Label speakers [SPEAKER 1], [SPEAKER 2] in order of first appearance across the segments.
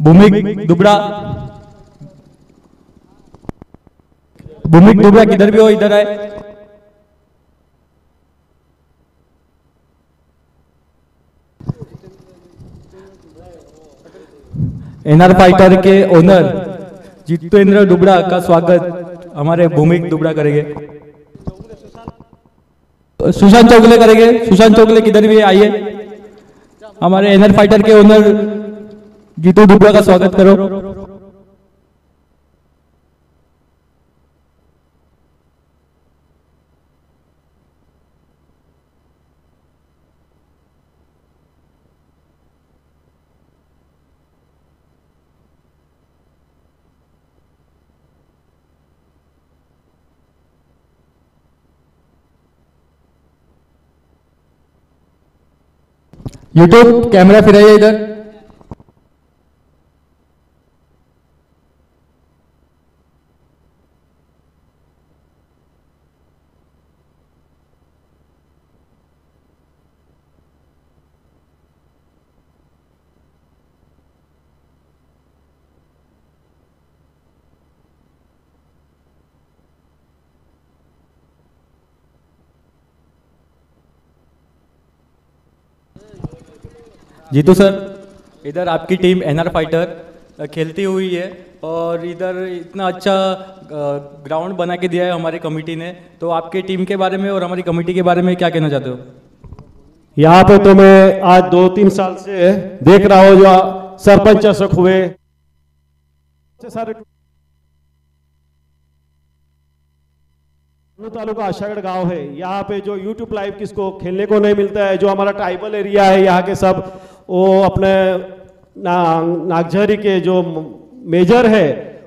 [SPEAKER 1] भूमिक दुबड़ा, भूमिक दुबड़ा किधर भी हो इधर आए। एनआर फाइटर के ओनर जितेंद्र दुबड़ा का स्वागत हमारे भूमिक दुबड़ा करेंगे। सुशांत चौगले करेंगे। सुशांत चौगले किधर भी आइए। हमारे एनआर फाइटर के ओनर जीतू दुबड़ा का स्वागत करो। यूट्यूब कैमरा फिराइए इधर। जीतू सर, इधर आपकी टीम एनआर फाइटर खेलती हुई है और इधर इतना अच्छा ग्राउंड बना के दिया है हमारी कमेटी ने, तो आपकी टीम के बारे में और हमारी कमेटी के बारे में क्या कहना चाहते हो?
[SPEAKER 2] यहाँ पे तो मैं आज 2-3 साल से देख रहा हूँ जो सरपंच अशोक हुए सारे तालुका आशागढ़ गांव है। यहाँ पे जो यूट्यूब लाइव किसको खेलने को नहीं मिलता है, जो हमारा ट्राइबल एरिया है यहाँ के सब वो अपने नागझरी के जो मेजर है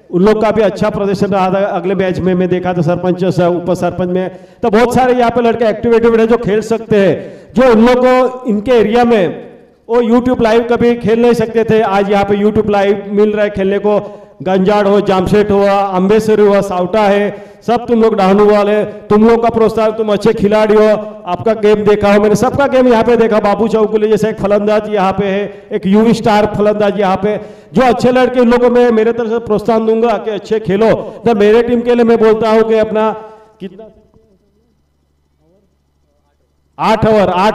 [SPEAKER 2] उन लोग का भी अच्छा प्रदर्शन रहा था। अगले मैच में मैं देखा था सरपंच उप सरपंच में, तो बहुत सारे यहाँ पे लड़के एक्टिवेटेड है जो खेल सकते हैं, जो उन लोग को इनके एरिया में वो यूट्यूब लाइव कभी खेल नहीं सकते थे। आज यहाँ पे यूट्यूब लाइव मिल रहा है खेलने को। गंजाड़ हो, जामशेट हुआ, अम्बेसरी हुआ, साउटा है, सब तुम लोग डाहनू वाले, तुम लोग का प्रोत्साहन, तुम अच्छे खिलाड़ी हो, आपका गेम देखा हो मैंने, सबका गेम यहाँ पे देखा। बाबू चौगुले जैसे एक फलंदाज यहाँ पे है, एक यूवी स्टार फलंदाज यहाँ पे, जो अच्छे लड़के उन लोगों में मेरे तरफ से प्रोत्साहन दूंगा कि अच्छे खेलो। तो मेरे टीम के लिए मैं बोलता हूँ कि अपना कितना 8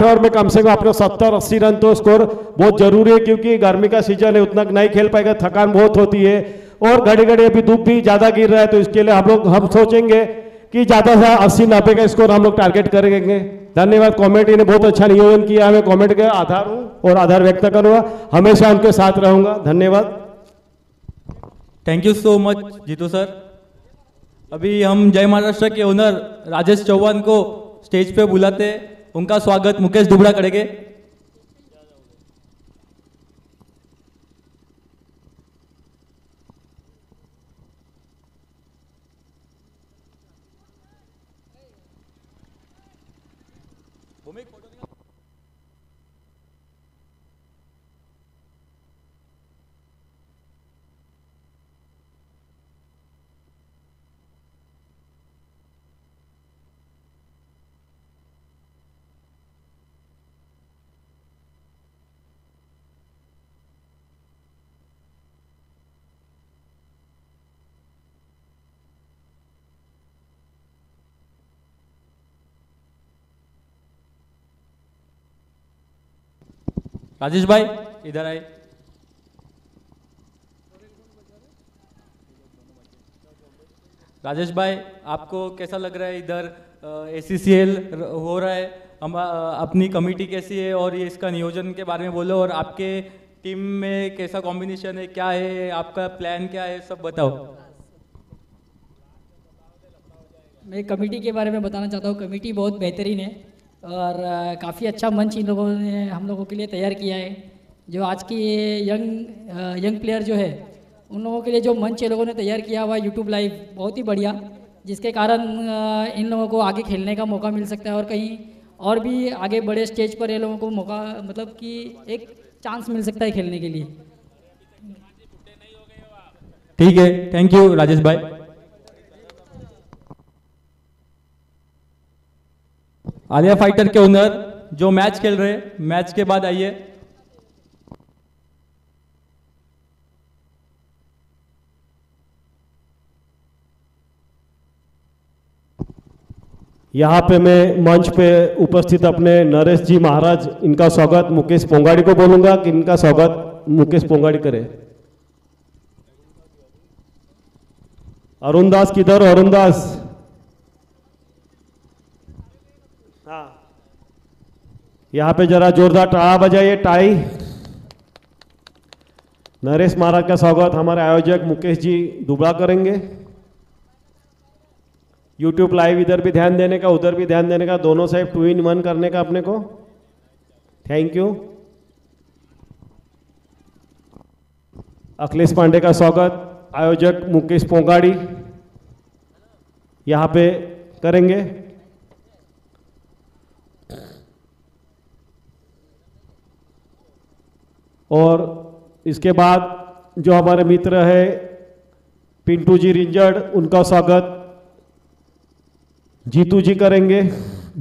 [SPEAKER 2] ओवर में कम से कम अपने 70-80 रन तो स्कोर बहुत जरूरी है, क्योंकि गर्मी का सीजन है, उतना नहीं खेल पाएगा, थकान बहुत होती है और घड़ी घड़ी अभी धूप भी ज्यादा गिर रहा है, तो इसके लिए हम सोचेंगे कि ज्यादा से 80-90 का स्कोर हम लोग टारगेट करेंगे। धन्यवाद। कमेटी ने बहुत अच्छा नियोजन किया, मैं कमेटी का आधार हूँ और आधार व्यक्त करूंगा, हमेशा उनके साथ रहूंगा। धन्यवाद।
[SPEAKER 1] Thank you so much Jeetu sir. अभी हम जय महाराष्ट्र के ओनर राजेश चौहान को स्टेज पे बुलाते हैं, उनका स्वागत मुकेश दुबड़ा करेंगे। राजेश भाई इधर आए। राजेश भाई, आपको कैसा लग रहा है इधर ACCL हो रहा है, हम अपनी कमेटी कैसी है और ये इसका नियोजन के बारे में बोलो, और आपके टीम में कैसा कॉम्बिनेशन है, क्या है आपका प्लान, क्या है, सब बताओ।
[SPEAKER 3] मैं कमेटी के बारे में बताना चाहता हूँ। कमेटी बहुत बेहतरीन है और काफ़ी अच्छा मंच इन लोगों ने हम लोगों के लिए तैयार किया है। जो आज की यंग प्लेयर जो है उन लोगों के लिए जो मंच ये लोगों ने तैयार किया हुआ यूट्यूब लाइव बहुत ही बढ़िया, जिसके कारण इन लोगों को आगे खेलने का मौका मिल सकता है और कहीं और भी आगे बड़े स्टेज पर ये लोगों को मौका, मतलब कि एक चांस मिल सकता है खेलने के लिए।
[SPEAKER 1] ठीक है, थैंक यू राजेश भाई। आलिया फाइटर के ओनर जो मैच खेल रहे हैं, मैच के बाद आइए।
[SPEAKER 2] यहाँ पे मैं मंच पे उपस्थित अपने नरेश जी महाराज, इनका स्वागत मुकेश पोंगाड़ी को बोलूंगा कि इनका स्वागत मुकेश पोंगाड़ी करे। अरुण दास किधर? अरुण दास, हाँ, यहाँ पे जरा जोरदार ताड़ा बजाइए, टाई। नरेश महाराज का स्वागत हमारे आयोजक मुकेश जी दुबड़ा करेंगे। यूट्यूब लाइव इधर भी ध्यान देने का, उधर भी ध्यान देने का, दोनों साइड 2 in 1 करने का अपने को। Thank you. अखिलेश पांडे का स्वागत आयोजक मुकेश पोंगाड़ी यहाँ पे करेंगे। और इसके बाद जो हमारे मित्र है पिंटू जी रिंजड़, उनका स्वागत जीतू जी करेंगे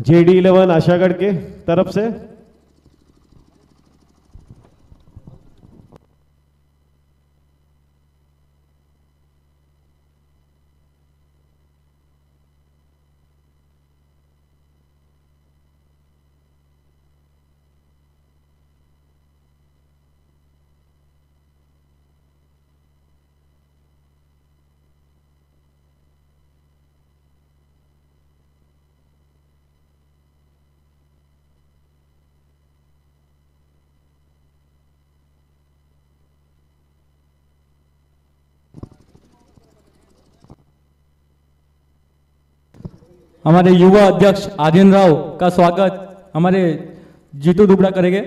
[SPEAKER 2] JD11 आशागढ़ के तरफ से।
[SPEAKER 1] हमारे युवा अध्यक्ष आदिन राव का स्वागत हमारे जीतू दुबड़ा करेंगे।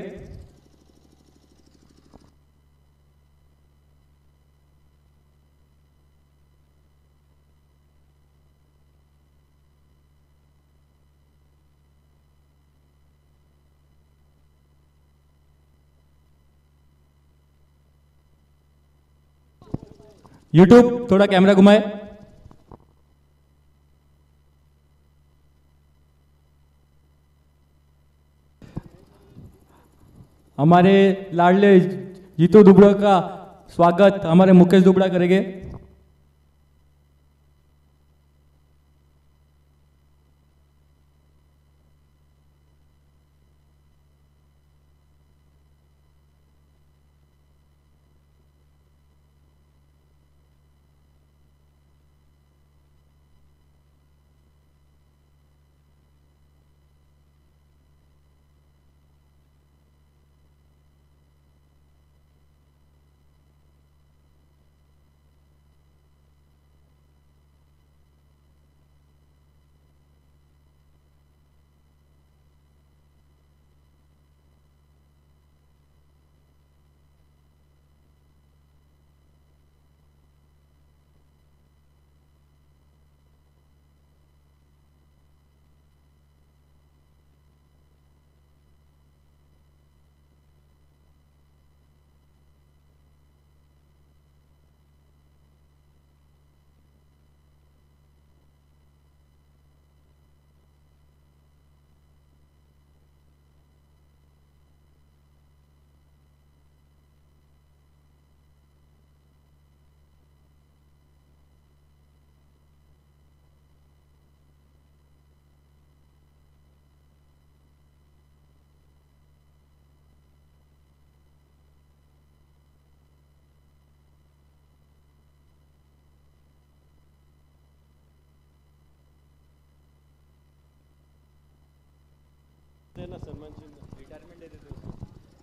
[SPEAKER 1] यूट्यूब थोड़ा कैमरा घुमाए। हमारे लाडले जीतू दुबड़ा का स्वागत हमारे मुकेश दुबड़ा करेंगे।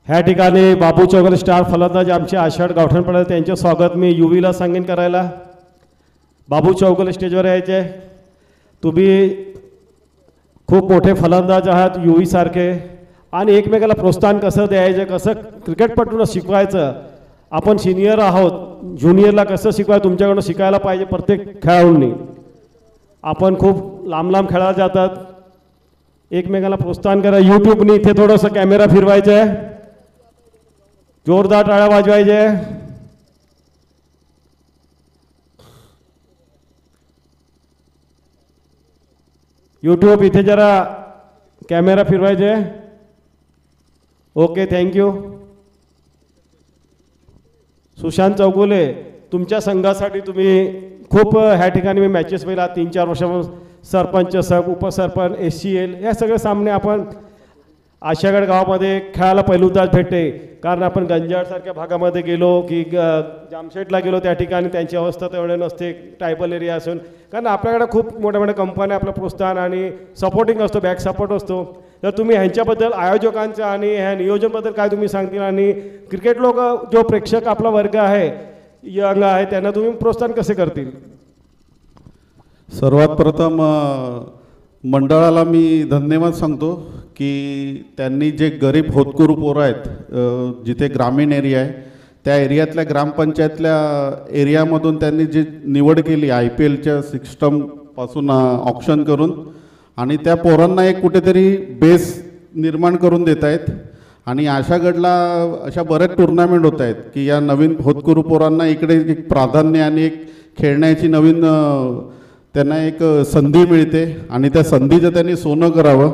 [SPEAKER 2] ह्या ठिकाणी बाबू चौगले स्टार फलंदाज आमचे आषाढ गावठण पडेल, त्यांचे स्वागत मी युवीला सांगेन करायला। बाबू चौगले स्टेजवर यायचे। तुम्ही खूप मोठे फलंदाज आहात युवी सारखे, आणि एकमेकाला प्रोत्साहन कसं द्यायचं, कसं क्रिकेटपटूंना शिकवायचं। आपण सिनियर आहोत, ज्युनियरला कसं शिकवायचं तुमच्याकडून शिकायला पाहिजे प्रत्येक खेळाडूंनी। आपण खूप लांब लांब खेळायला जातात, एकमेकाला प्रोत्साहन करा। यूट्यूबनी इथे थोडंसं कॅमेरा फिरवायचं आहे, जोरदार टाळ्या वाजवायचे। यूट्यूब इथे जरा कॅमेरा फिरवायचे। Okay, thank you. सुशांत चौगुले, तुमच्या संघासाठी तुम्ही खूप ह्या ठिकाणी मी मॅचेस पहिला 3-4 वर्षापासून सरपंच सब उपसरपंच SCL या सगळे सामने आपण आशागड गावामध्ये खेळायला पहिल्यांदाच भेटते. कारण आपण गंजाडसारख्या भागामध्ये गेलो की जामशेटला गेलो त्या ठिकाणी त्यांची अवस्था तेवढे नसते ट्रायबल एरिया असून. कारण आपल्याकडे खूप मोठ्या मोठ्या कंपन्या आपलं प्रोत्साहन आणि सपोर्टिंग असतो, बॅक सपोर्ट असतो. तर तुम्ही ह्यांच्याबद्दल आयोजकांचं आणि ह्या नियोजनबद्दल काय तुम्ही सांगतील आणि क्रिकेट लोक जो प्रेक्षक आपला वर्ग आहे यंग आहे त्यांना तुम्ही प्रोत्साहन कसे करतील?
[SPEAKER 4] सर्वात प्रथम मंडळाला मी धन्यवाद सांगतो की त्यांनी जे गरीब होतकरू पोरं आहेत जिथे ग्रामीण एरिया आहे त्या एरियातल्या ग्रामपंचायतल्या एरियामधून त्यांनी जी निवड केली IPLच्या सिस्टमपासून ऑप्शन करून आणि त्या पोरांना एक कुठेतरी बेस निर्माण करून देत आहेत. आणि आशागडला अशा बऱ्याच टुर्नामेंट होत आहेत की या नवीन होतकरू पोरांना इकडे एक प्राधान्य आणि एक खेळण्याची नवीन त्यांना एक संधी मिळते आणि त्या संधीचं त्यांनी सोनं करावं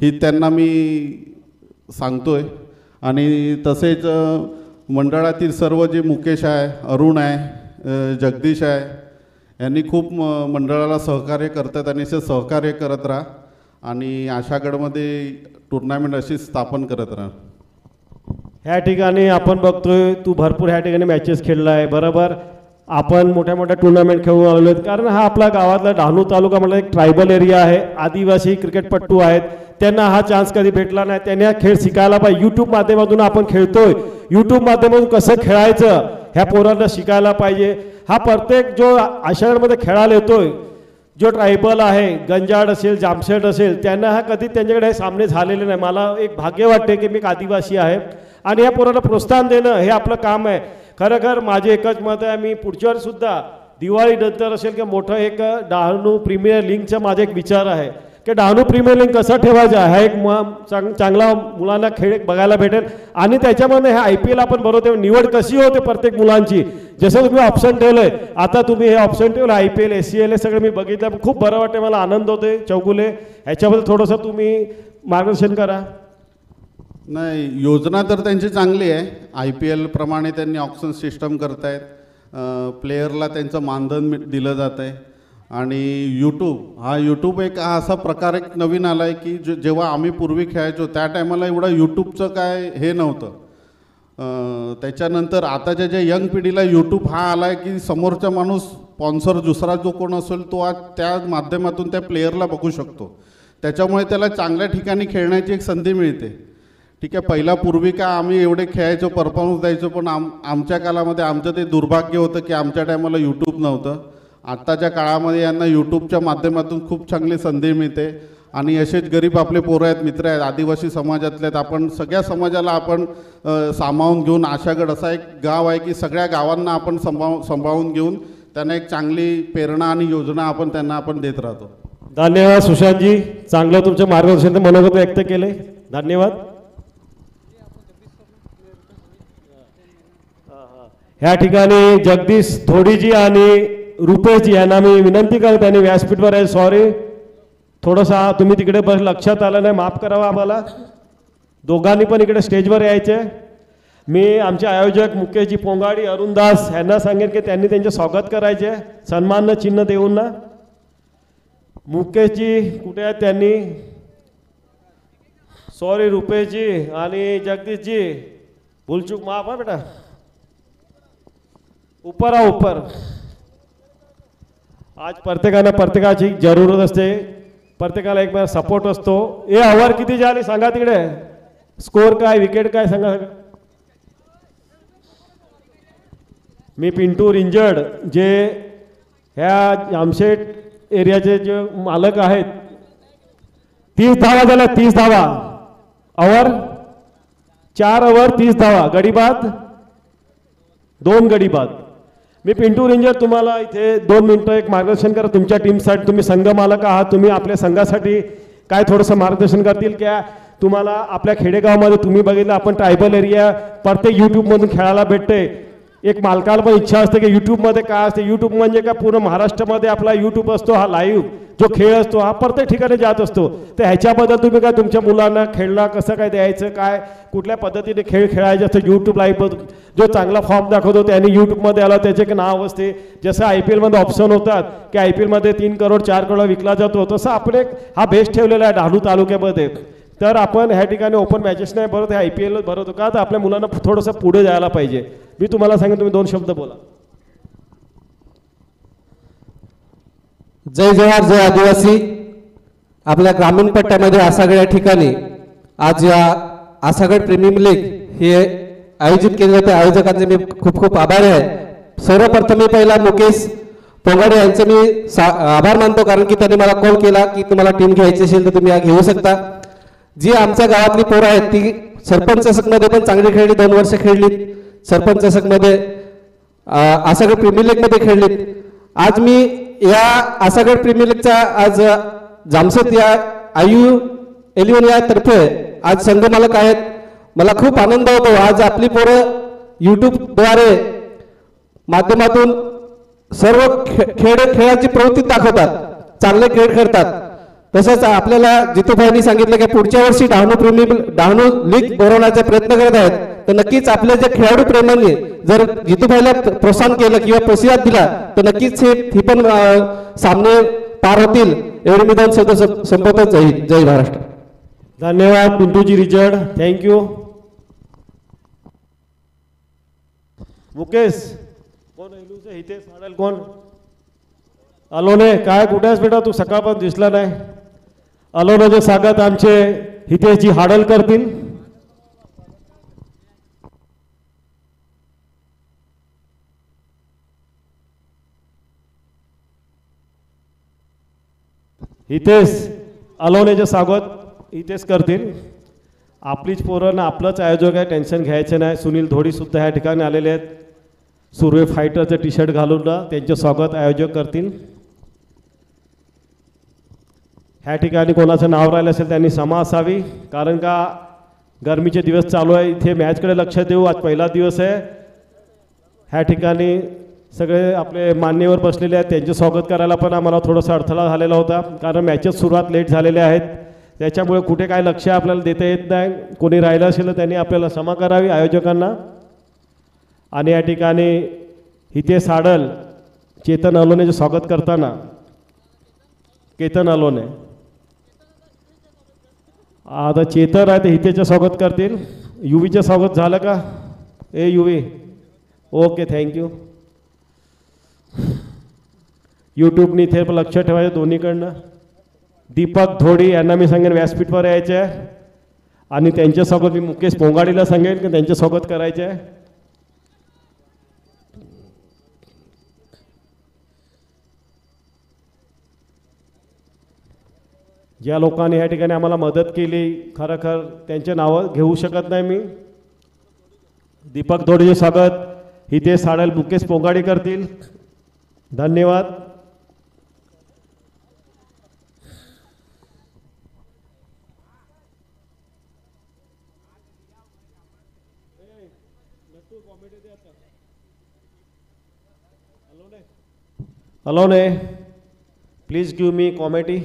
[SPEAKER 4] ही त्यांना मी सांगतोय. आणि तसेच मंडळातील सर्व जे मुकेश आहे, अरुण आहे, जगदीश आहे यांनी खूप मंडळाला सहकार्य करतात आणि असे सहकार्य करत राहा आणि आशागडमध्ये टुर्नामेंट अशी स्थापन करत राहा.
[SPEAKER 2] ह्या ठिकाणी आपण बघतोय तू भरपूर ह्या ठिकाणी मॅचेस खेळला आहे बरोबर. आपण मोठ्या मोठ्या टुर्नामेंट खेळून आलेलो आहेत कारण हा आपला गावातला डहाणू तालुका म्हटलं एक ट्रायबल एरिया आहे. आदिवासी क्रिकेटपटू आहेत, त्यांना हा चान्स कधी भेटला नाही. त्यांनी हा खेळ शिकायला पाहिजे. यूट्यूब माध्यमातून आपण खेळतोय, यूट्यूब माध्यमातून कसं खेळायचं ह्या पोरांना शिकायला पाहिजे. हा प्रत्येक जो आशागडमध्ये खेळायला येतोय जो ट्रायबल आहे, गंजाड असेल, जामशेट असेल, त्यांना हा कधी त्यांच्याकडे हे सामने झालेले नाही. मला एक भाग्य वाटते की मी एक आदिवासी आहे आणि या पोरांना प्रोत्साहन देणं हे आपलं काम आहे. खरं माझे एकच मत आहे, मी पुढच्या वेळीसुद्धा दिवाळीनंतर असेल की मोठं एक डहाणू प्रीमियर लीगचा माझा एक विचार आहे की डहाणू प्रीमियर लीग कसं ठेवायचं हा एक चांगला मुलांना खेळ बघायला भेटेल. आणि त्याच्यामध्ये हे IPL आपण बरोबर निवड कशी होते प्रत्येक मुलांची. जसं तुम्ही ऑप्शन ठेवलंय आता तुम्ही हे ऑप्शन ठेवलं IPL SCL हे सगळं मी बघितलं, खूप बरं वाटते, मला आनंद होते. चौगुले ह्याच्याबद्दल थोडंसं तुम्ही मार्गदर्शन करा.
[SPEAKER 4] नाही, योजना तर त्यांची चांगली आहे. IPL प्रमाणे त्यांनी ऑक्शन सिस्टम करतायत, प्लेयरला त्यांचं मानधन दिलं जात आहे. आणि यूट्यूब एक असा प्रकार एक नवीन आला आहे की जेव्हा आम्ही पूर्वी खेळायचो त्या टायमाला एवढं यूट्यूबचं काय हे नव्हतं. त्याच्यानंतर आताच्या ज्या यंग पिढीला यूट्यूब हा आला आहे की समोरचा माणूस स्पॉन्सर दुसरा जो कोण असेल तो आज त्या माध्यमातून त्या प्लेयरला बघू शकतो. त्याच्यामुळे त्याला चांगल्या ठिकाणी खेळण्याची एक संधी मिळते. ठीक आहे, पहिला पूर्वी का आम्ही एवढे खेळायचो, परफॉर्मन्स द्यायचो, पण आमच्या काळामध्ये आमचं ते दुर्भाग्य होतं की आमच्या टायमाला यूट्यूब नव्हतं. आत्ताच्या काळामध्ये यांना यूट्यूबच्या माध्यमातून खूप चांगली संधी मिळते. आणि असेच गरीब आपले पोरं आहेत, मित्र आहेत, आदिवासी समाजातले आहेत. आपण सगळ्या समाजाला आपण सामावून घेऊन आशागड असा एक गाव आहे की सगळ्या गावांना आपण सांभाळून घेऊन त्यांना एक चांगली प्रेरणा आणि योजना आपण त्यांना देत राहतो.
[SPEAKER 2] धन्यवाद सुशांतजी, चांगलं तुमचं मार्गदर्शन मनोगत व्यक्त केले, धन्यवाद. ह्या ठिकाणी जगदीश थोडीजी आणि रुपेशजी यांना मी विनंती करतो, त्यांनी व्यासपीठवर आहे. सॉरी, थोडंसं तुम्ही तिकडे बस लक्षात आलं नाही, माफ करावा आम्हाला. दोघांनी पण इकडे स्टेजवर यायचे. मी आमचे आयोजक मुकेशजी पोंगाडी, अरुणदास यांना सांगेन की त्यांनी त्यांचे स्वागत करायचे सन्मान चिन्ह देऊन ना. मुकेशजी कुठे आहेत? त्यांनी सॉरी रुपेशजी आणि जगदीशजी, भूलचूक माफ आहे बेटा. ऊपर आ ऊपर. आज प्रत्येकाची जरूरत असते, प्रत्येकाला एक सपोर्ट असतो. ए ओव्हर किती झाली सांगा, तिकडे स्कोर काय, विकेट काय सांगा. मी पिंटू इंजर्ड जे ह्या जामशेट एरियाचे जे मालक आहेत, 30 धावा झाल्या, 30 धावा. ओव्हर 4 ओव्हर 30 धावा, गडी बाद 2 गडी बाद. मी पिंटू रेंजर तुम्हाला इथे 2 मिनिटं एक मार्गदर्शन करा तुमच्या टीमसाठी. तुम्ही संघ मालक आहात, तुम्ही आपल्या संघासाठी काय थोडंसं मार्गदर्शन करतील क्या? तुम्हाला आपल्या खेडेगावामध्ये तुम्ही बघितलं आपण ट्रायबल एरिया प्रत्येक यूट्यूबमधून खेळायला भेटते. एक मालकाला पण इच्छा असते की यूट्यूबमध्ये काय असते. यूट्यूब म्हणजे काय, पूर्ण महाराष्ट्रामध्ये आपला यूट्यूब असतो, हा लाईव्ह जो खेळ असतो हा प्रत्येक ठिकाणी जात असतो. तर ह्याच्याबद्दल तुम्ही काय तुमच्या मुलांना खेळला कसं काय द्यायचं, काय कुठल्या पद्धतीने खेळ खेळायचे असतं. यूट्यूब लाईव्ह जो चांगला फॉर्म दाखवतो त्यांनी यूट्यूबमध्ये आला त्याचे एक नाव असते. जसं IPL मध्ये ऑप्शन होतात की IPL मध्ये 3 करोड 4 करोड विकला जातो, तसं आपण एक हा बेस ठेवलेला आहे डहाणू तालुक्यामध्ये. तर आपण ह्या ठिकाणी ओपन मॅचेस नाही भरत, हे IPL भरवतो का, तर आपल्या मुलांना थोडंसं पुढे जायला पाहिजे. मी तुम्हाला सांगेन, तुम्ही 2 शब्द बोला.
[SPEAKER 5] जय जवाहर जय आदिवासी. आपल्या ग्रामीण पट्ट्यामध्ये आसागड या ठिकाणी आज या आसागड प्रीमियम लीग हे आयोजित केले जाते. आयोजकांचे मी खूप खूप आभारी आहे. सर्वप्रथम मी पहिला मुकेश पोंगाडे यांचे मी आभार मानतो, कारण की त्यांनी मला कॉल केला की तुम्हाला टीम घ्यायची असेल तर तुम्ही घेऊ शकता. जी आमच्या गावातली पोरं आहेत ती सरपंच चषकमध्ये पण चांगली खेळली, 2 वर्ष खेळली सरपंच चषकमध्ये, आसागड प्रीमियर लीगमध्ये खेळलीत. आज मी या आसागड प्रीमियर लीगचा आज जामसत या IU11 या तर्फे आज संघ मालक आहेत. मला खूप आनंद होतो. आज आपली पोरं यूट्यूबद्वारे माध्यमातून सर्व खेळाची प्रवृत्ती दाखवतात, चांगले खेळ खेळतात. तसंच आपल्याला जितूभाईंनी सांगितलं की पुढच्या वर्षी डहाणू लीग भरवण्याचा प्रयत्न करत आहेत. तर नक्कीच आपल्या जे खेळाडू प्रेमाने जर जितूभाईला प्रोत्साहन केलं किंवा प्रतिसाद दिला तर नक्कीच ही पण सामने पार होतील. एवढे मी 2 शब्द संपवतो. जय महाराष्ट्र.
[SPEAKER 2] धन्यवाद पिंटूजी रिचर्ड, थँक्यू. मुकेश कोण हितेश साडल कोण अलोने, काय कुठे आहेस बेटा तू, सकाळपासून दिसला नाही. अलोनाचे स्वागत आमचे हितेशजी हाडल करतील. हितेश अलोनेचे स्वागत हितेश करतील. आपलीच पोरं ना आपलंच आयोजक आहे, टेन्शन घ्यायचं नाही. सुनील धोडी सुद्धा ह्या ठिकाणी आलेले आहेत, सुर्वे फायटरचं टी-शर्ट घालून ना त्यांचे स्वागत आयोजक करतील. ह्या ठिकाणी कोणाचं नाव राहिलं असेल त्यांनी क्षमा असावी, कारण का गरमीचे दिवस चालू आहे. इथे मॅचकडे लक्ष देऊ, आज पहिला दिवस आहे. ह्या ठिकाणी सगळे आपले मान्यवर बसलेले आहेत, त्यांचे स्वागत करायला पण आम्हाला थोडासा अडथळा झालेला होता, कारण मॅचेस सुरुवात लेट झालेल्या आहेत. त्याच्यामुळे कुठे काय लक्ष आपल्याला देता येत नाही. कोणी राहिलं असेल तर त्यांनी आपल्याला क्षमा करावी आयोजकांना. आणि या ठिकाणी हितेश साडल चेतन अलोनेचे स्वागत करताना केतन अलोने, आता चेतन आहे ते हितेशचं स्वागत करतील. युवीचं स्वागत झालं का? युवी ओके, थँक्यू. यूट्यूबनी इथे लक्ष ठेवायचं दोन्हीकडनं. दीपक धोडी यांना मी सांगेन व्यासपीठवर यायचे आहे, आणि त्यांच्यासोबत मी मुकेश पोंगाडीला सांगेन की त्यांचे स्वागत करायचे आहे. ज्या लोकांनी या ठिकाणी आम्हाला मदत केली, खरोखर त्यांचे नावं घेऊ शकत नाही मी. दीपक धोडीचे स्वागत हितेश साडल मुकेश पोंगाडी करतील. धन्यवाद. Alone please give me comedy.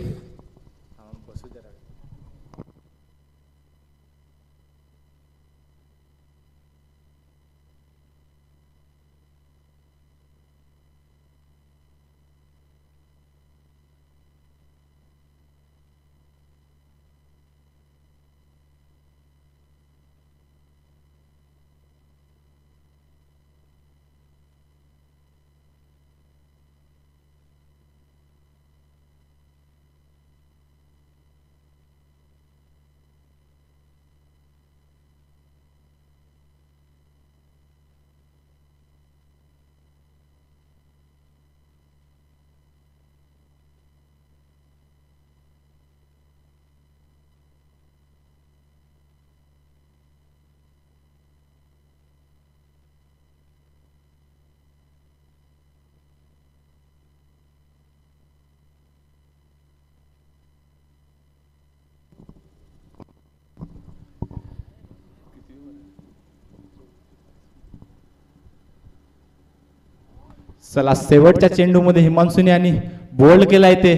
[SPEAKER 6] चला शेवटच्या चेंडूमध्ये हिमांशुने आणि बोल्ड केलाय ते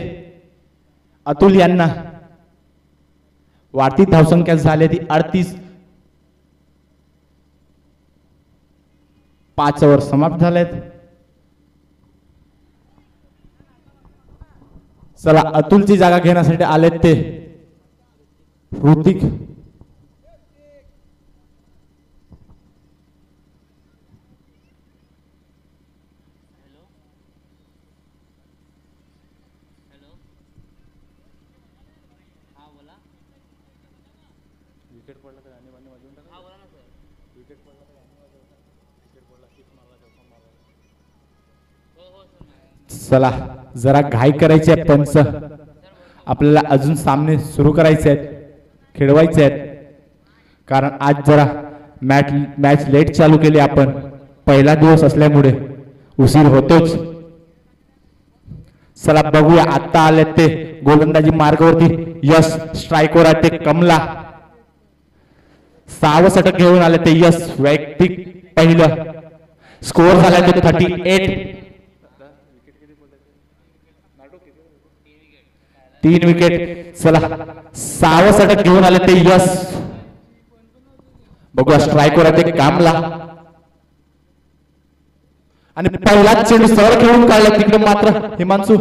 [SPEAKER 6] अतुल यांना. वाढती धावसंख्या झाली ती 38. 5 ओव्हर समाप्त झालेत. चला अतुलची जागा घेण्यासाठी आलेत ते ऋतिक. चला जरा घाई करायची आहे पंच. आपल्याला अजून सामने सुरू करायचे आहेत, खेळवायचे आहेत, कारण आज जरा मॅच लेट चालू केली आपण. पहिला दिवस असल्यामुळे उशीर होतोच. चला बघूया आता आले ते गोलंदाजी मार्गावरती यश. स्ट्राईकवर आहे ते कमला. 6वं षटक घेऊन आले ते यश. वैयक्तिक पहिलं. स्कोअर झाला ते 38. 3 विकेट. चला 6वं षटक घेऊन आले ते यश. बघूया स्ट्राईकवर आहे ते कामला. आणि पहिलाच चेंडू सरळ खेळून काढला. तिकडे मात्र हिमांशू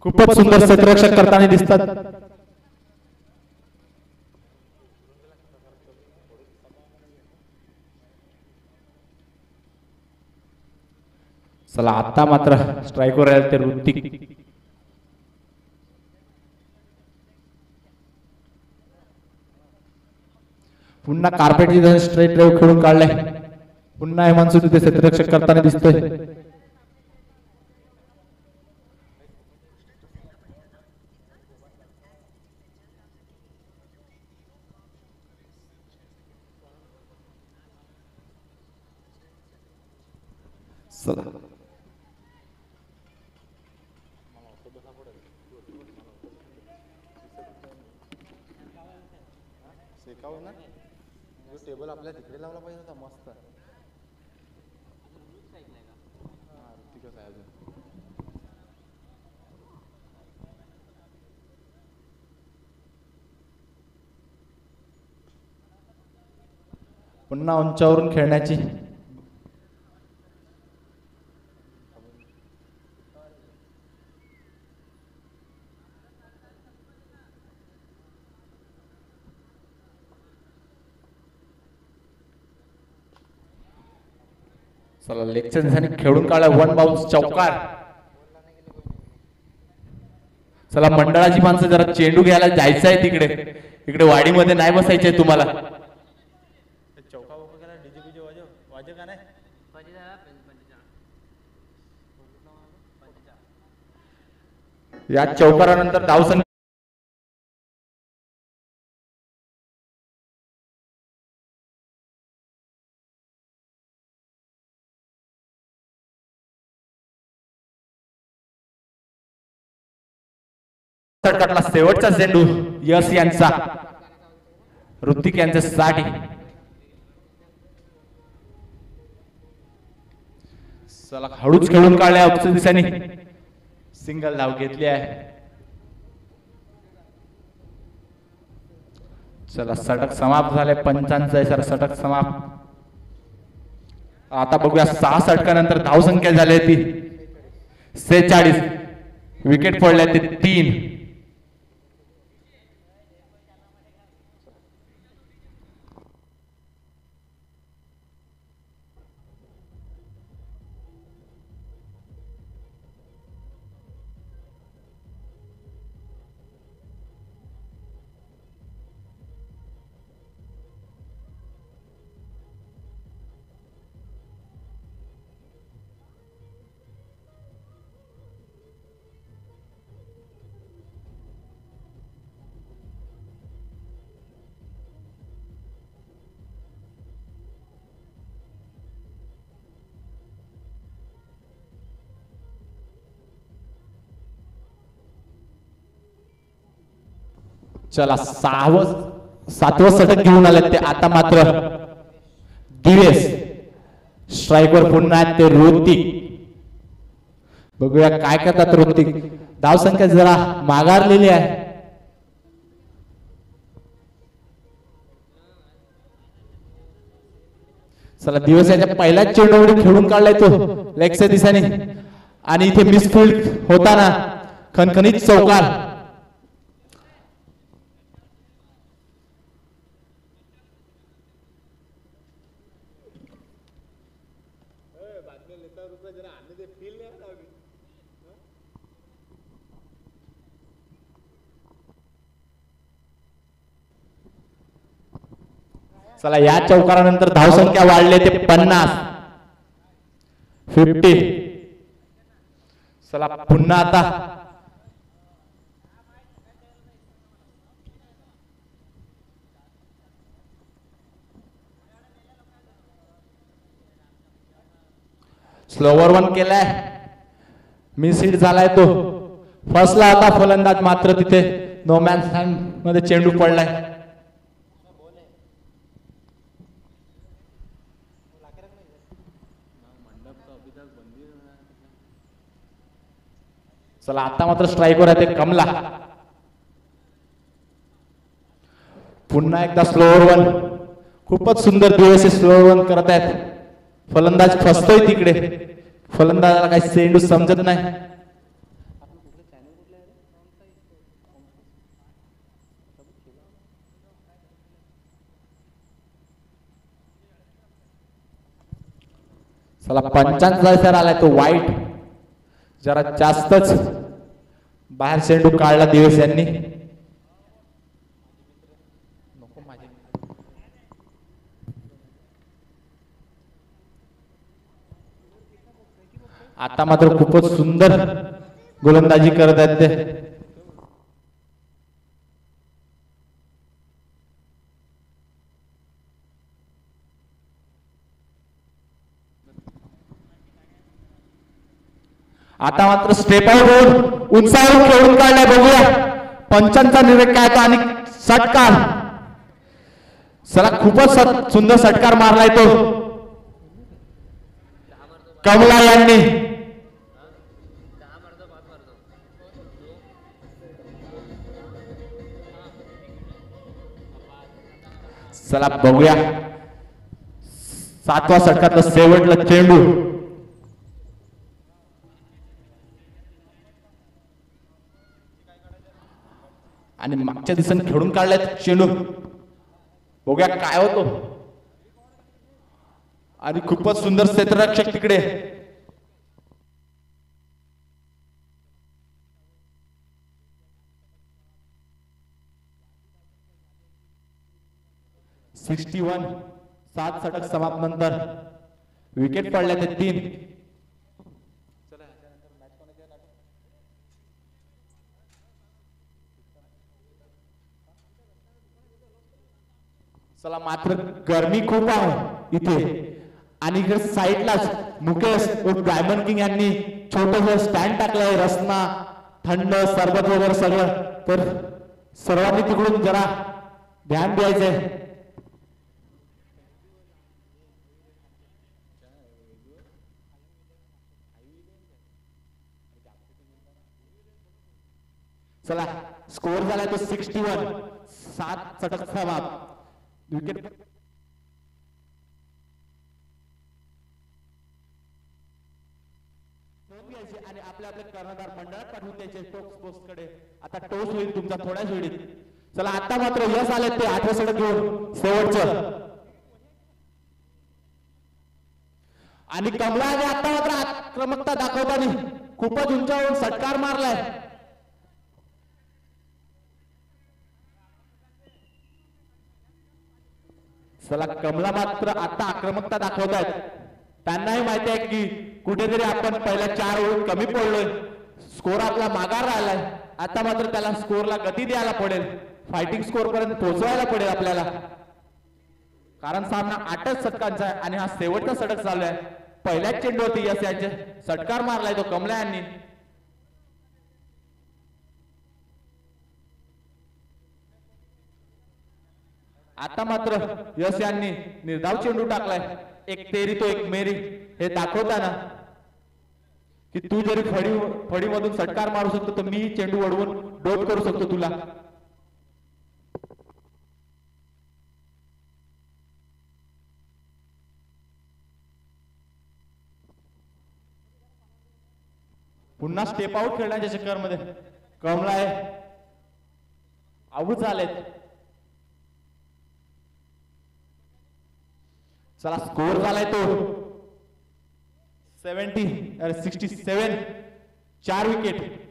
[SPEAKER 6] खूपच सुंदर क्षेत्ररक्षण करताना दिसतात. चला आता मात्र स्ट्राईकवर आहे ते ऋतिक. पुन्हा कार्पेटची स्ट्रेट ड्राईव्ह खेळून काढलाय. पुन्हा हिमांशू तिथे क्षेत्ररक्षक करताना दिसतोय.
[SPEAKER 7] टेबल आपल्या तिकडे लावला पाहिजे होता मस्त.
[SPEAKER 6] पुन्हा उंचावरून खेळण्याची चला लेक्चर खेळून काढला. 1 बाउन्स चौकार. चला मंडळाची माणसं जरा चेंडू घ्यायला जायचं आहे तिकडे. इकडे वाडीमध्ये नाही बसायचंय तुम्हाला. या चौकारानंतर धावसंख्या षटकातला शेवटचा चेंडू यश यांचा. ऋतिक यांच्यासाठी. चला हळूच खेळून काढल्या. अक्षर दिशाने सिंगल धाव घेतली आहे. चला षटक समाप्त झाले. 55 षटक समाप्त. आता बघूया 6 षटकानंतर धावसंख्या झाली ती 46. विकेट पडल्या ते 3. चला 7वं षटक घेऊन आले ते. आता मात्र दिवेश. स्ट्राईकवर पुन्हा ते ऋतिक. बघूया काय करतात ऋतिक. धावसंख्या जरा माघारलेली आहे. चला दिवस याच्या पहिल्याच चेंडूवर खेळून काढलाय तो लेगच्या दिशेने आणि इथे मिसफील्ड होताना खणखणीत चौकार. चला या चौकारानंतर धावसंख्या वाढले ते 50. चला पुन्हा आता स्लोवर वन केलाय. मिस हिट झालाय तो. फसला होता फलंदाज मात्र तिथे नो मॅन लँड मध्ये चेंडू पडलाय. चला आता मात्र स्ट्राईकवर आहे ते कमला. पुन्हा एकदा स्लोअर वन. खूपच सुंदर दिवस स्लोअर वन करत आहेत. फलंदाज फसतोय तिकडे. फलंदाजाला काही चेंडू समजत नाही. चला 55 आलाय तो वाईट. जरा जास्तच बाहेर चेंडू काढला दिवस यांनी. आता मात्र खूपच सुंदर गोलंदाजी करत आहेत ते. आता मात्र स्टेप आउट होऊन उंचावरून खेळून काढलाय. बघूया पंचांचा निर्णय काय तो आणि षटकार. चला खूपच सुंदर षटकार मारलाय तो कमला यांनी. चला बघूया 7व्या षटकातलं शेवटला चेंडू. आणि मागच्या दिवसांनी खेळून काढलाय चेंडू. बघूया काय होतो. आणि खूपच सुंदर क्षेत्ररक्षक तिकडे. (61) 7 षटक समाप्त नंतर विकेट पडल्या ते 3. चला मात्र गरमी खूप आहे इथे. आणि इकडे साईडलाच मुकेश डायमंड किंग यांनी छोटस स्टँड टाकलंय. रसना थंड सरबत वगैरे सगळं. तर सर्वांनी तिकडून जरा ध्यान द्यायचंय. चला स्कोर झालाय तो 61. 7 षटक समाप्त. विकेट आणि आपल्या कर्णधार मंडळात पाठवून द्यायचे पोस्ट कडे. आता टोस होईल तुमचा थोड्याच वेळीत. चला आता मात्र यश आले ते 8वं षटक घेऊन शेवटचं. आणि कमलाने आता मात्र आक्रमकता दाखवताना खूपच उंचावरून षटकार मारलाय. चला कमला मात्र आता आक्रमकता दाखवतायत. त्यांनाही माहिती आहे की कुठेतरी आपण पहिल्या 4 ओव्हर कमी पडलोय. स्कोर आपला माघार राहिलाय. आता मात्र त्याला स्कोरला गती द्यायला पडेल. फायटिंग स्कोर पर्यंत पोहोचवायला पडेल आपल्याला. कारण सामना 8च षटकांचा आहे आणि हा शेवटचा षटक चालू आहे. पहिल्याच चेंडूवरती यश यांचे षटकार मारलाय तो कमला यांनी. आता मात्र यश यांनी निर्धाव चेंडू टाकलाय. एक तेरी तो एक मेरी हे दाखवताना की तू जरी फळीमधून षटकार मारू शकतो तर मी चेंडू वळवून डोप करू शकतो तुला. पुन्हा स्टेप आउट खेळण्याच्या चक्करमध्ये कमलाय आऊट झालेत. चला स्कोर झालाय तो 67. 4 विकेट.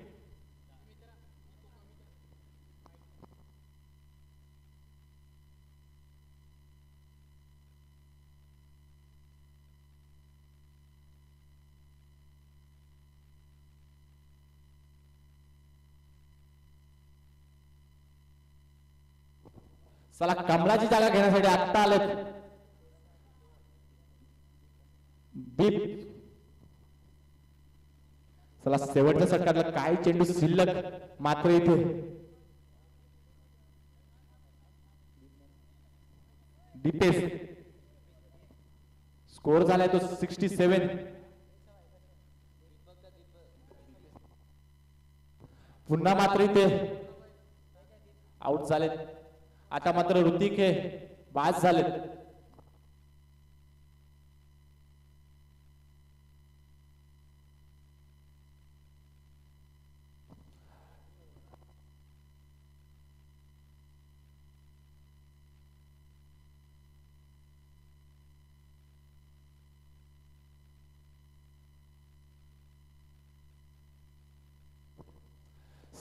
[SPEAKER 6] चला कमलाची जागा घेण्यासाठी आत्ता आलेत बीप. चला शेवटच्या षटकातला काय चेंडू शिल्लक मात्र इथे दीपेश. स्कोर झालाय तो 67. पुन्हा मात्र इथे आउट झालेत. आता मात्र ऋतिक हे बाद झालेत.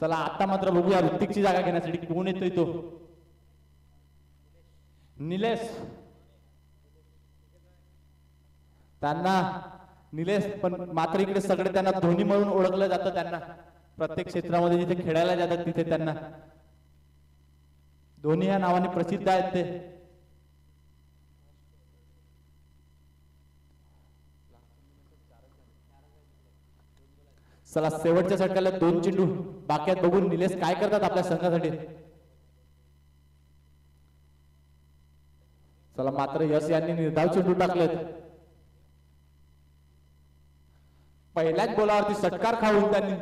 [SPEAKER 6] चला आता मात्र बघूया ऋतिकची जागा घेण्यासाठी कोण येतोय तो. निलेश. त्यांना निलेश पण मात्र इकडे सगळे त्यांना धोनी म्हणून ओळखलं जातं. त्यांना प्रत्येक क्षेत्रामध्ये जिथे खेळायला जातात तिथे त्यांना धोनी या नावाने प्रसिद्ध आहेत ते. चला शेवटच्या षटकाला 2 चेंडू बाक्यात बघून निलेश काय करतात आपल्या संघासाठी. चला मात्र यश यांनी निर्धाव चेंडू टाकलेत. पहिल्याच बोलावरती षटकार खाऊन त्यांनी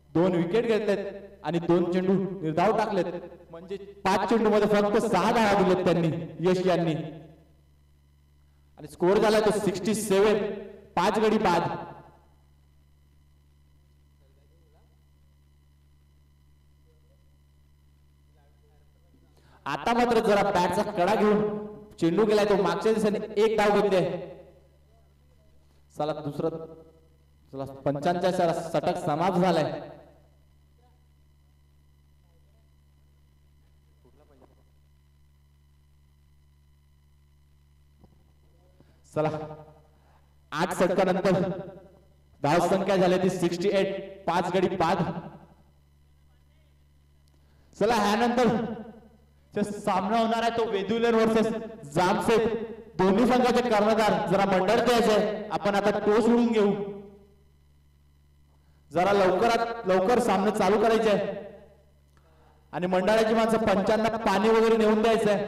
[SPEAKER 6] 2 विकेट घेतलेत आणि 2 चेंडू निर्धाव टाकलेत. म्हणजे 5 चेंडू मध्ये फक्त 6 धावा दिलेत त्यांनी यश यांनी. आणि स्कोर झाला तो 67. 5 गडी बाद. आता मात्र जरा बॅटचा कडा घेऊन चेंडू गेलाय तो मागच्या दिवसाने 1 धाव घेतली आहे. चला दुसरं चला 55 षटक समाप्त झालाय. चला 8 षटकानंतर धाव संख्या झाली ती 68. 5 गडी बाद. चला ह्यानंतर सामना होणार आहे तो वेदुलर वर्सेस जामसेद. दोन्ही संघाचे कर्णधार जरा मंडळ द्यायचे. आपण आता टोस उडून घेऊ. जरा लवकरात लवकर सामना चालू करायचे आहे आणि मंडळाची माणसं पंचांना पाणी वगैरे नेऊन द्यायचंय.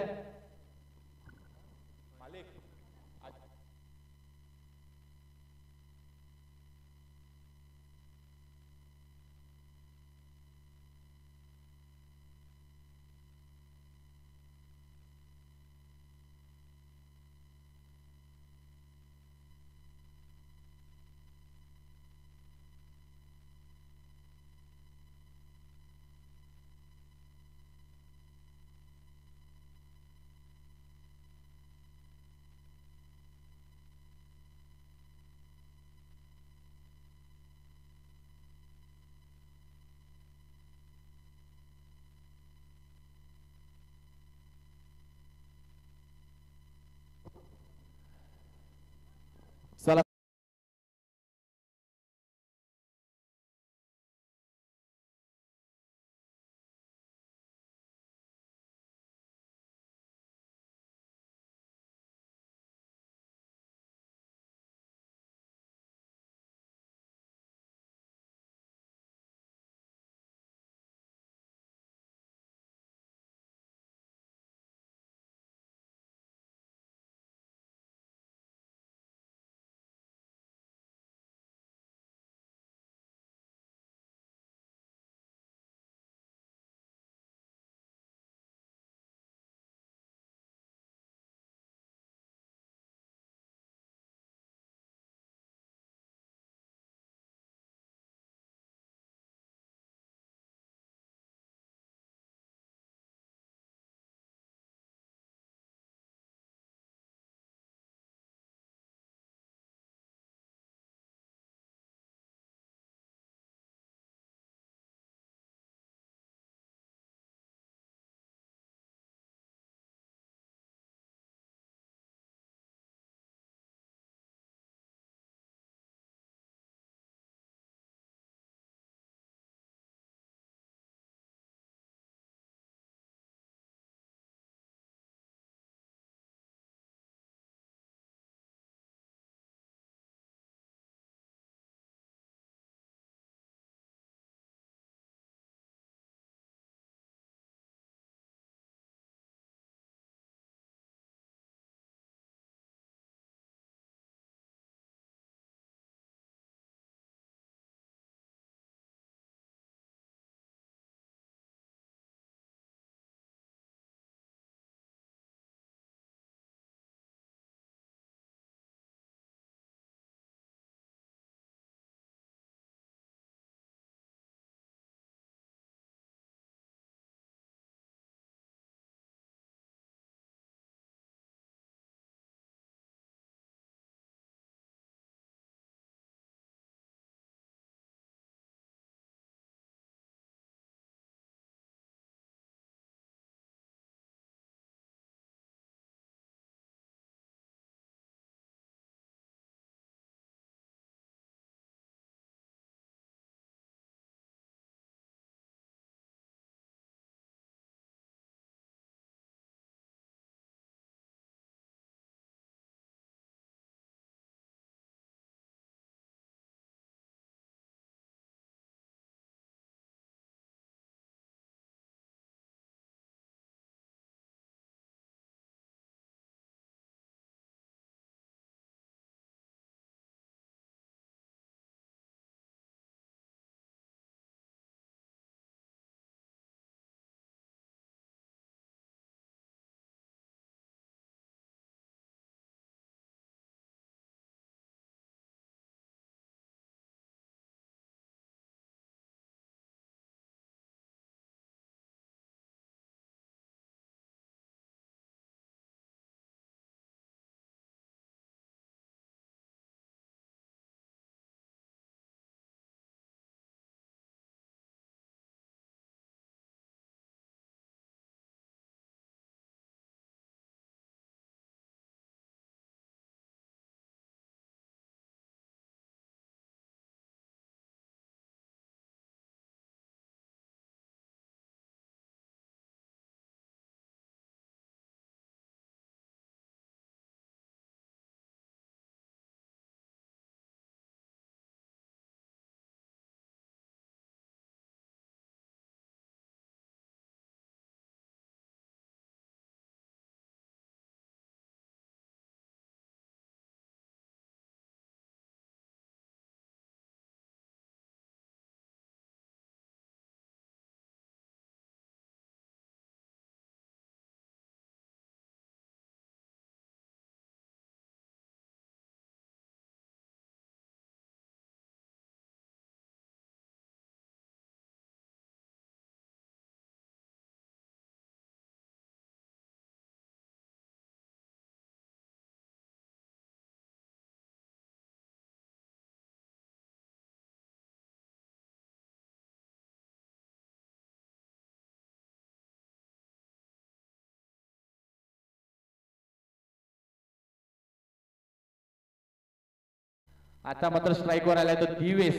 [SPEAKER 6] आता मात्र स्ट्राईकवर आलाय तो दिवेश.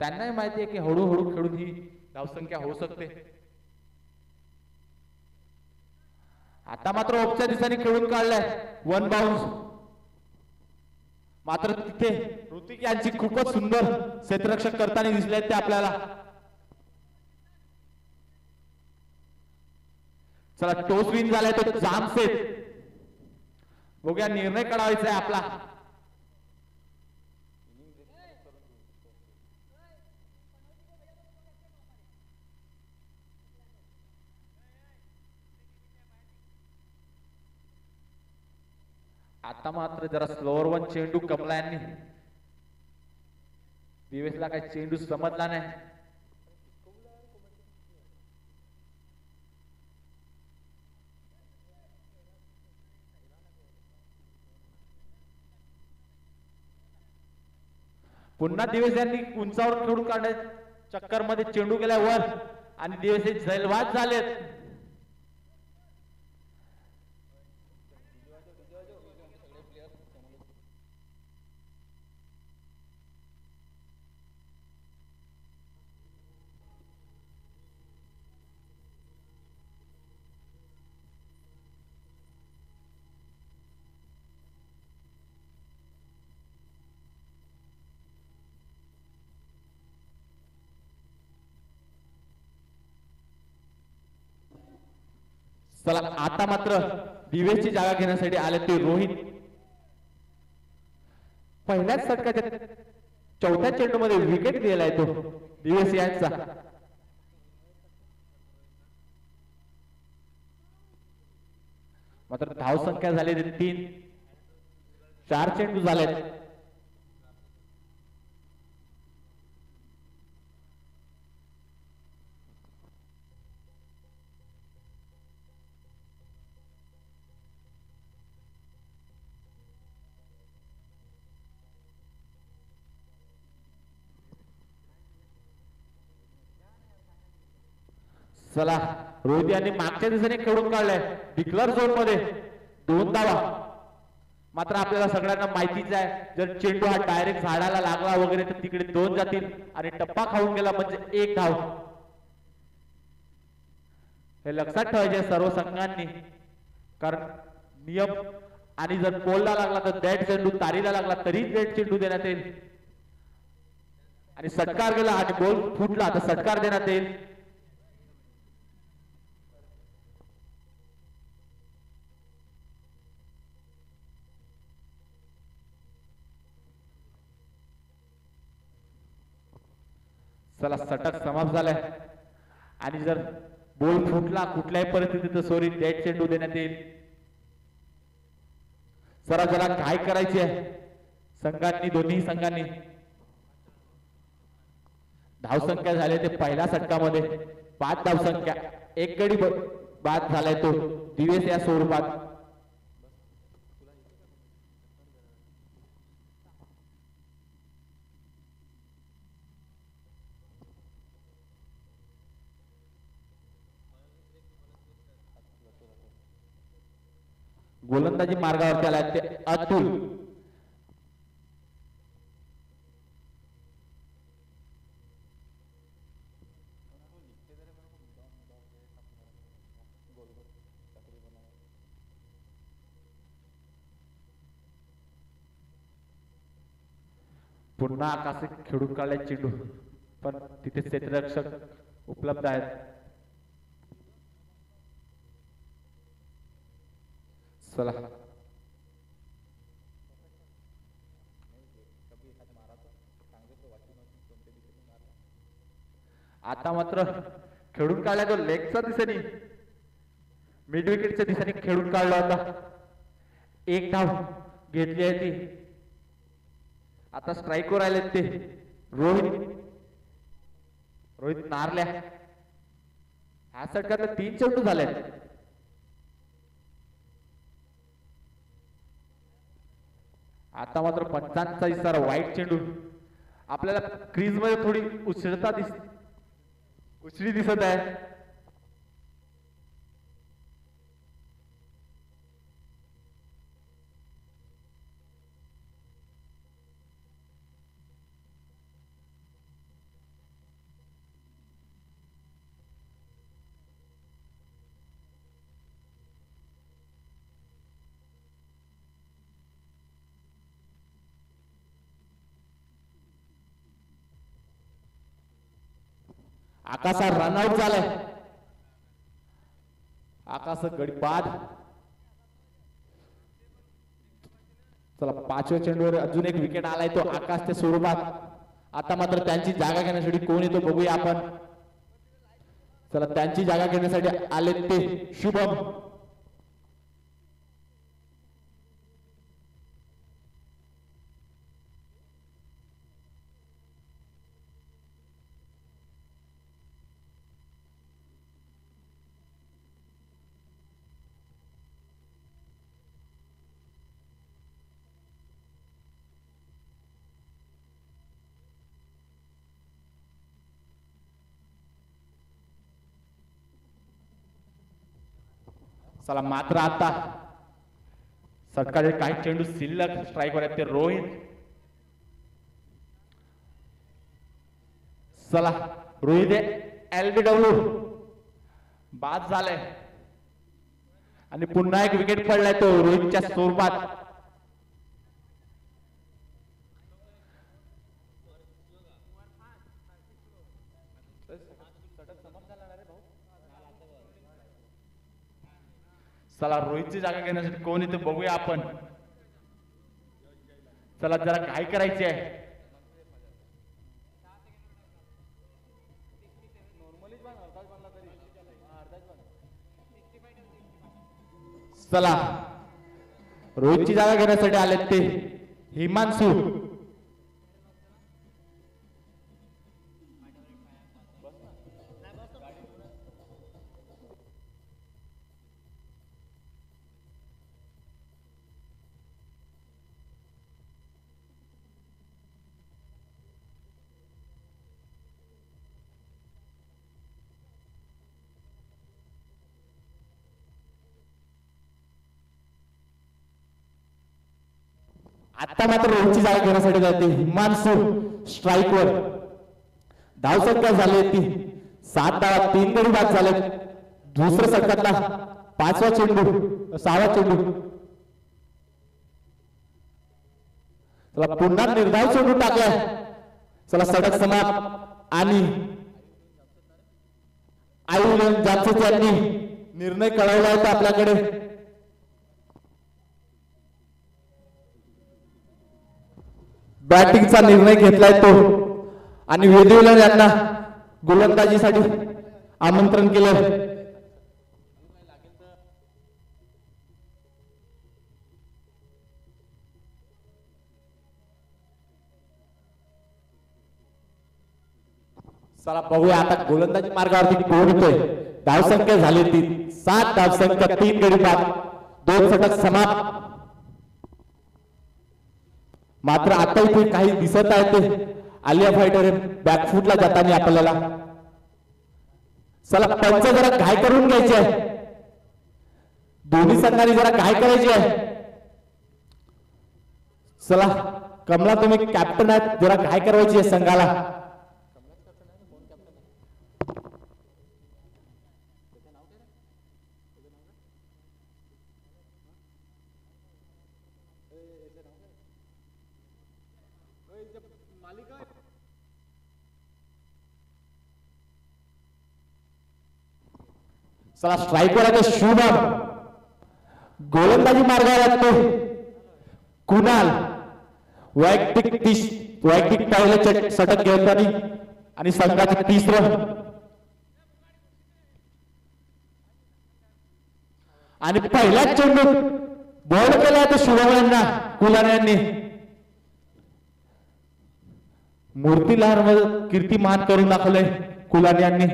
[SPEAKER 6] त्यांनाही माहिती आहे की हळूहळू खेळून ही धावसंख्या होऊ शकते. आता मात्र ओपच्या दिशेने खेळून काढलाय वन बाउन्स. मात्र तिथे ऋतिक यांची खूपच सुंदर क्षेत्ररक्षक करताना दिसले ते आपल्याला. चला टोस विन झालाय तो जाम सेट. बघूया निर्णय काढायचा आहे आपला. आता मात्र जरा स्लोअर वन चेंडू कमला यांनी. दिवेशला काही चेंडू समजला नाही. पुन्हा दिवेश यांनी उंचावर खेळून काढण्यात चक्कर मध्ये चेंडू गेला वर आणि दिवेश हे झैलवाद झालेत. चला आता मात्र दिवेशची जागा घेण्यासाठी आले ते रोहित. पहिल्याच षटकाच्या चौथ्या चेंडू मध्ये विकेट गेलाय तो दिवेश यांचा. मात्र धाव संख्या झाली 3. 4 चेंडू झालेत. चला रोहित यांनी मागच्या दिशेने खेळून काढलाय डिक्लर झोन मध्ये 2 धावा. मात्र आपल्याला सगळ्यांना माहितीच आहे जर चेंडू हा डायरेक्ट झाडाला लागला वगैरे तर तिकडे 2 जातील आणि टप्पा खाऊन गेला म्हणजे 1 धाव. हे लक्षात ठेवायचे सर्व संघांनी. कारण नियम आणि जर पोलला लागला तर डेड चेंडू, तारीला लागला तरी डेड चेंडू देण्यात येईल. आणि षटकार गेला आणि बॉल फुटला तर षटकार देण्यात येईल. चला षटक समाप्त झालाय आणि जर बॉल फुटला कुठल्याही परिस्थितीत सॉरी डेड चेंडू देण्यात येईल. जरा जरा काय करायची आहे संघांनी, दोन्ही संघांनी. धावसंख्या झाली ते पहिल्या षटकामध्ये 5 धावसंख्या. 1 गडी बाद झालाय तो दिवेश या स्वरूपात. गोलंदाजी मार्गावरती आला ते अतुल. पुन्हा आकाशात खेळून काढले चेंडू पण तिथे क्षेत्ररक्षक उपलब्ध आहेत. चला आता मात्र खेळून काढला तो लेगच्या दिशेने, मिड विकेटच्या दिशेने खेळून काढला होता. 1 धाव घेतली आहे ती. आता स्ट्राईकवर आले ते रोहित नारल्या. ह्या षटकातले 3 चेंडू झाले. आता मात्र पंचांचा इशारा, वाईट चेंडू. आपल्याला क्रीज मध्ये थोडी उसळी दिसत आहे. आकाश रनआउट झालाय. आकाश गडी बाद. चला 5व्या चेंडूवर अजून एक विकेट आलाय तो आकाशच्या स्वरूपात. आता मात्र त्यांची जागा घेण्यासाठी कोण येतो बघूया आपण. चला त्यांची जागा घेण्यासाठी आले ते शुभम. चला मात्र आता सटकाचे काही चेंडू शिल्लक स्ट्राईकवर आहेत ते रोहित. चला रोहित एलबीडब्ल्यू बाद झालाय आणि पुन्हा एक विकेट पडलाय तो रोहितच्या स्वरूपात. चला रोहितची जागा घेण्यासाठी कोण येते बघूया आपण. चला जरा घाई करायची आहे. चला रोहितची जागा घेण्यासाठी आलेत ते हिमांशू. आता मात्र रोहितची जागा घेण्यासाठी जाते हिमांशू स्ट्राईकवर. धावसंख्या झाली ती 7 धावा 3 गडी बाद झाले. दुसऱ्या षटकातला 5वा चेंडू 6वा चेंडू. चला पुन्हा निर्धाव चेंडू टाकलाय. चला षटक समाप्त आणि आयुलन जामशेद यांनी निर्णय कळवला होता आपल्याकडे. बॅटिंगचा निर्णय घेतलाय तो आणि वेदिवलन यांना गोलंदाजीसाठी आमंत्रण केलं. चला बघूया आता गोलंदाजी मार्गावरती कोण येतोय. धावसंख्या झाली ती 7 धावसंख्या 3 गडी बाद 2 षटक समाप्त. मात्र आता इथे काही दिसत आहे ते आलिया फायटर बॅकफुटला जाताना आपल्याला. चला पंच जरा घाय करून घ्यायची आहे. दोन्ही संघाने जरा घाय करायची आहे. चला कमला तुम्ही कॅप्टन आहेत जरा घाय करायची आहे संघाला. चला स्ट्राईकवर आहे तो शुभम. गोलंदाजी मार्गावर लागतो कुणाल. वैयक्तिक पहिलं षटक घेताना आणि संघाचे 3रं आणि पहिल्याच चेंडू बॉल केला तो शुभम यांना कुलाने यांनी. मूर्तीलाल कीर्तिमान करून दाखवलंय कुलाने यांनी.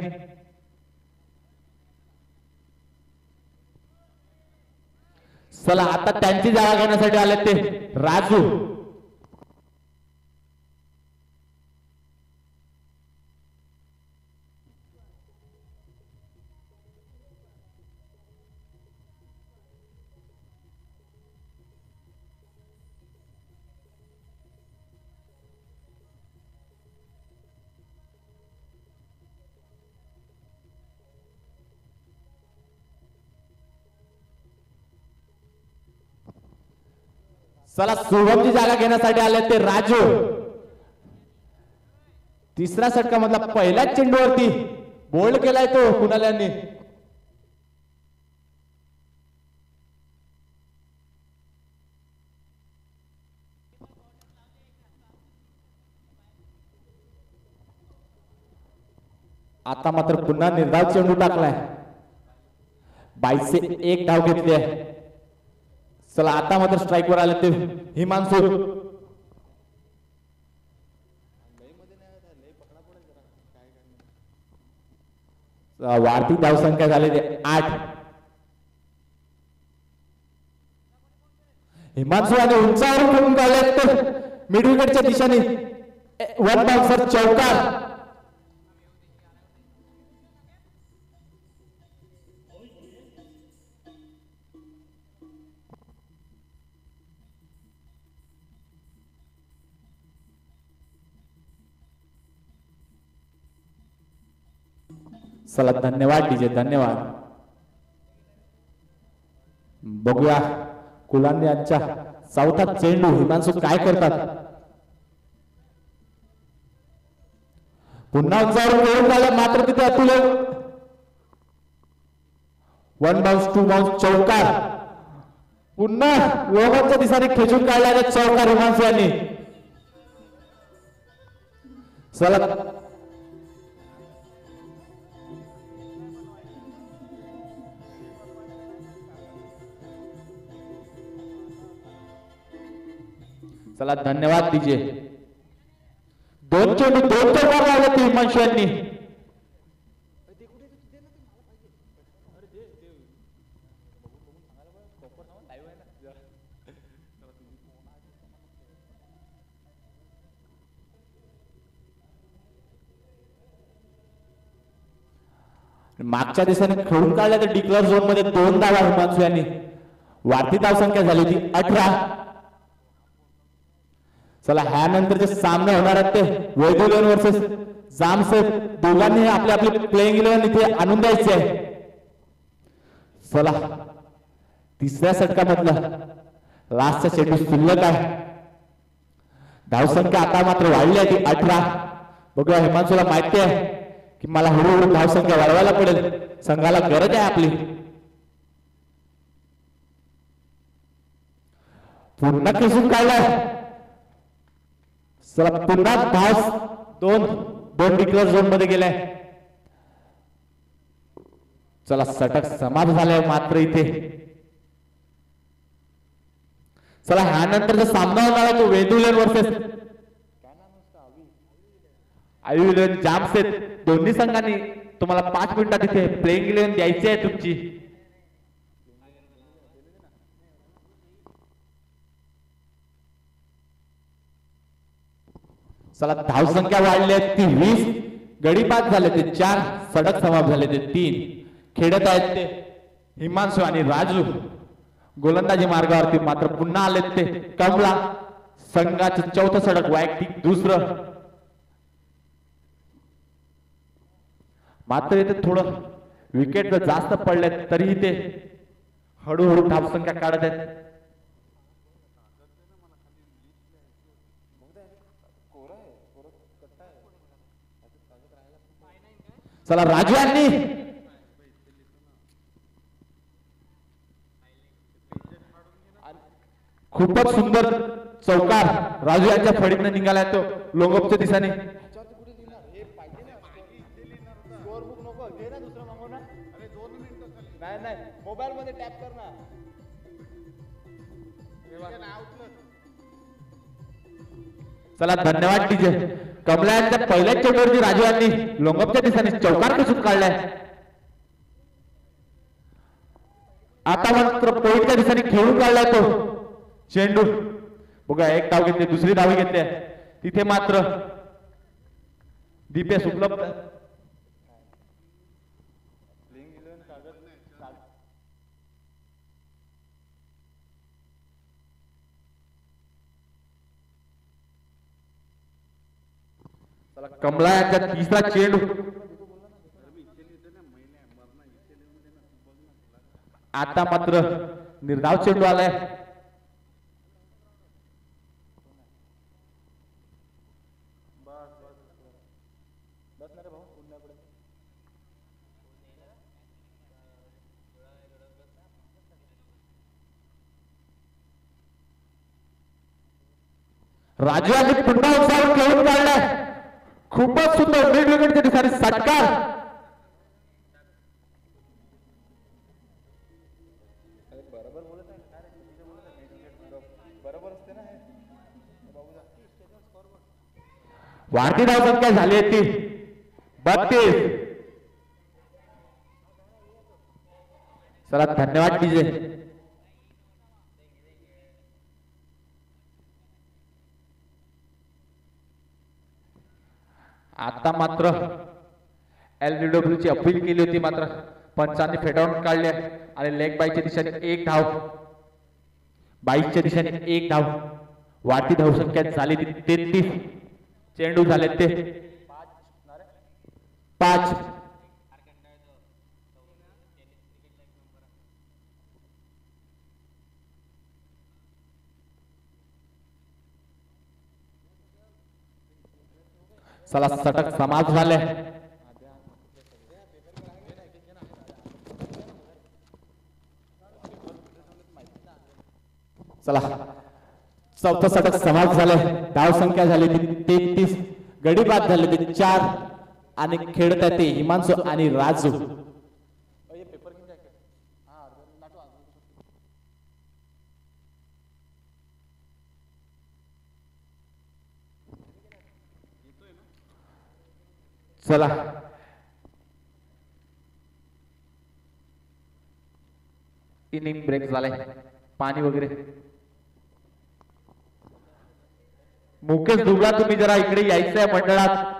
[SPEAKER 6] चला आता त्यांची जागा घेण्यासाठी आले ते राजू. चला शुभमची जागा घेण्यासाठी आले ते राजू. 3रा षटकामधला पहिल्याच चेंडूवरती बोल्ड केलाय तो कुणाल यांनी. आता मात्र पुन्हा निर्धाव चेंडू टाकलाय. 22 धाव घेतली आहे. चला आता मात्र स्ट्राईक वर आले ते हिमांशू. वाढती धावसंख्या झालेली 8. हिमांशू आणि उंचावरून खेळून काढले मिड विकेटच्या दिशेने. 1 बाउन्सर चौकार. चला धन्यवाद डीजे, धन्यवाद. बघूया कुलान यांच्या चौथा चेंडू हिमांशू काय करतात. पुन्हा उंचावरून खेळून झालं मात्र तिथे अतुल. 1 बाउन्स 2 बाउन्स चौकार. पुन्हा लोकांच्या दिसाने खेचून काढला चौकार हिमांशू यांनी. चला चला धन्यवाद डीजे. 2 चेंडू 2 चौकार लावले ते हिमांशू यांनी. मागच्या दिवसाने खेळून काढल्या तर डिक्लेअर झोन मध्ये 2 धावा हिमांशू यांनी. वाढती धावसंख्या झाली होती 18. चला ह्यानंतरचे सामने होणार आहेत ते वैदुलन वर्सेस जामसेफ. दोघांनी आपले आपले प्लेइंग 11 इथे आणून द्यायचे आहे. चला तिसऱ्या षटकामधला लास्टचा चेंडू शिल्लक आहे. धावसंख्या आता मात्र वाढली आहे ती 18. बघूया हिमांशूला माहिती आहे की मला हळूहळू धावसंख्या वाढवायला पडेल. संघाला गरज आहे आपली. पुन्हा खेचून काढलाय. चला पुन्हा धाव 2 डिक्लेअर झोन मध्ये गेलाय. चला षटक समाप्त झालाय मात्र इथे. चला ह्यानंतरचा सामना होणार आहे तो वेदुलन वर्सेस आयुलन जामसेफ. दोन्ही संघांनी तुम्हाला 5 मिनिटात इथे प्लेइंग 11 द्यायची आहे तुमची. चला धावसंख्या वाढली आहे ती 20. गडी बाद झाले ते 4. सडक समाप्त झाले ते 3. खेळत आहेत ते हिमांशू आणि राजू. गोलंदाजी मार्गावरती मात्र पुन्हा आलेत ते कमला. संघाचं 4थं सडक वैयक्तिक 2रं. मात्र इथे थोडं विकेट जास्त पडले तरीही ते हळूहळू धावसंख्या काढत आहेत. चला राजू यांनी खूपच सुंदर चौकार राजू यांच्या फळीतनं निघालाय तो लोंगोपच्या दिशेने.
[SPEAKER 7] मोबाईल मध्ये टॅप कर ना.
[SPEAKER 6] चला धन्यवाद डीजे. कमला यांच्या पहिल्याच चेंडूवरती राजू यांनी लोंगोपच्या दिशेने चौकार कसून काढलाय. आता मात्र पॉईंटच्या दिशेने खेळून काढलाय तो चेंडू. बघा 1 धाव घेतली, दुसरी धाव घेतली. तिथे मात्र दीपेश उपलब्ध. कमला यांचा 3रा चेंडू. आता मात्र निर्धाव चेंडू आलाय. राजू यांनी पुन्हा उत्साह खेळून काढलाय. खूपच सुंदर मिड विकेटच्या ठिकाणी षटकार. वाढती धावसंख्या झाली आहे ती 32. चला धन्यवाद डीजे. आता मात्र LBW ची अपील केली होती, मात्र पंचांनी फेटाळून काढले आणि लेग बाईच्या दिशेने 1 धाव, 22च्या दिशेने 1 धाव. वाढती धावसंख्या झाली ती 33. चेंडू झाले ते 5. चला षटक समाप्त झाले. चला चौथा षटक समाप्त झाले. धावसंख्या झाली 33. गडी बाद झाले 4 आणि खेळत आहे ते हिमांशु आणि राजू. चला इनिंग ब्रेक झालाय. पाणी वगैरे. मुकेश दुबळा तुम्ही जरा इकडे यायचं आहे मंडळात.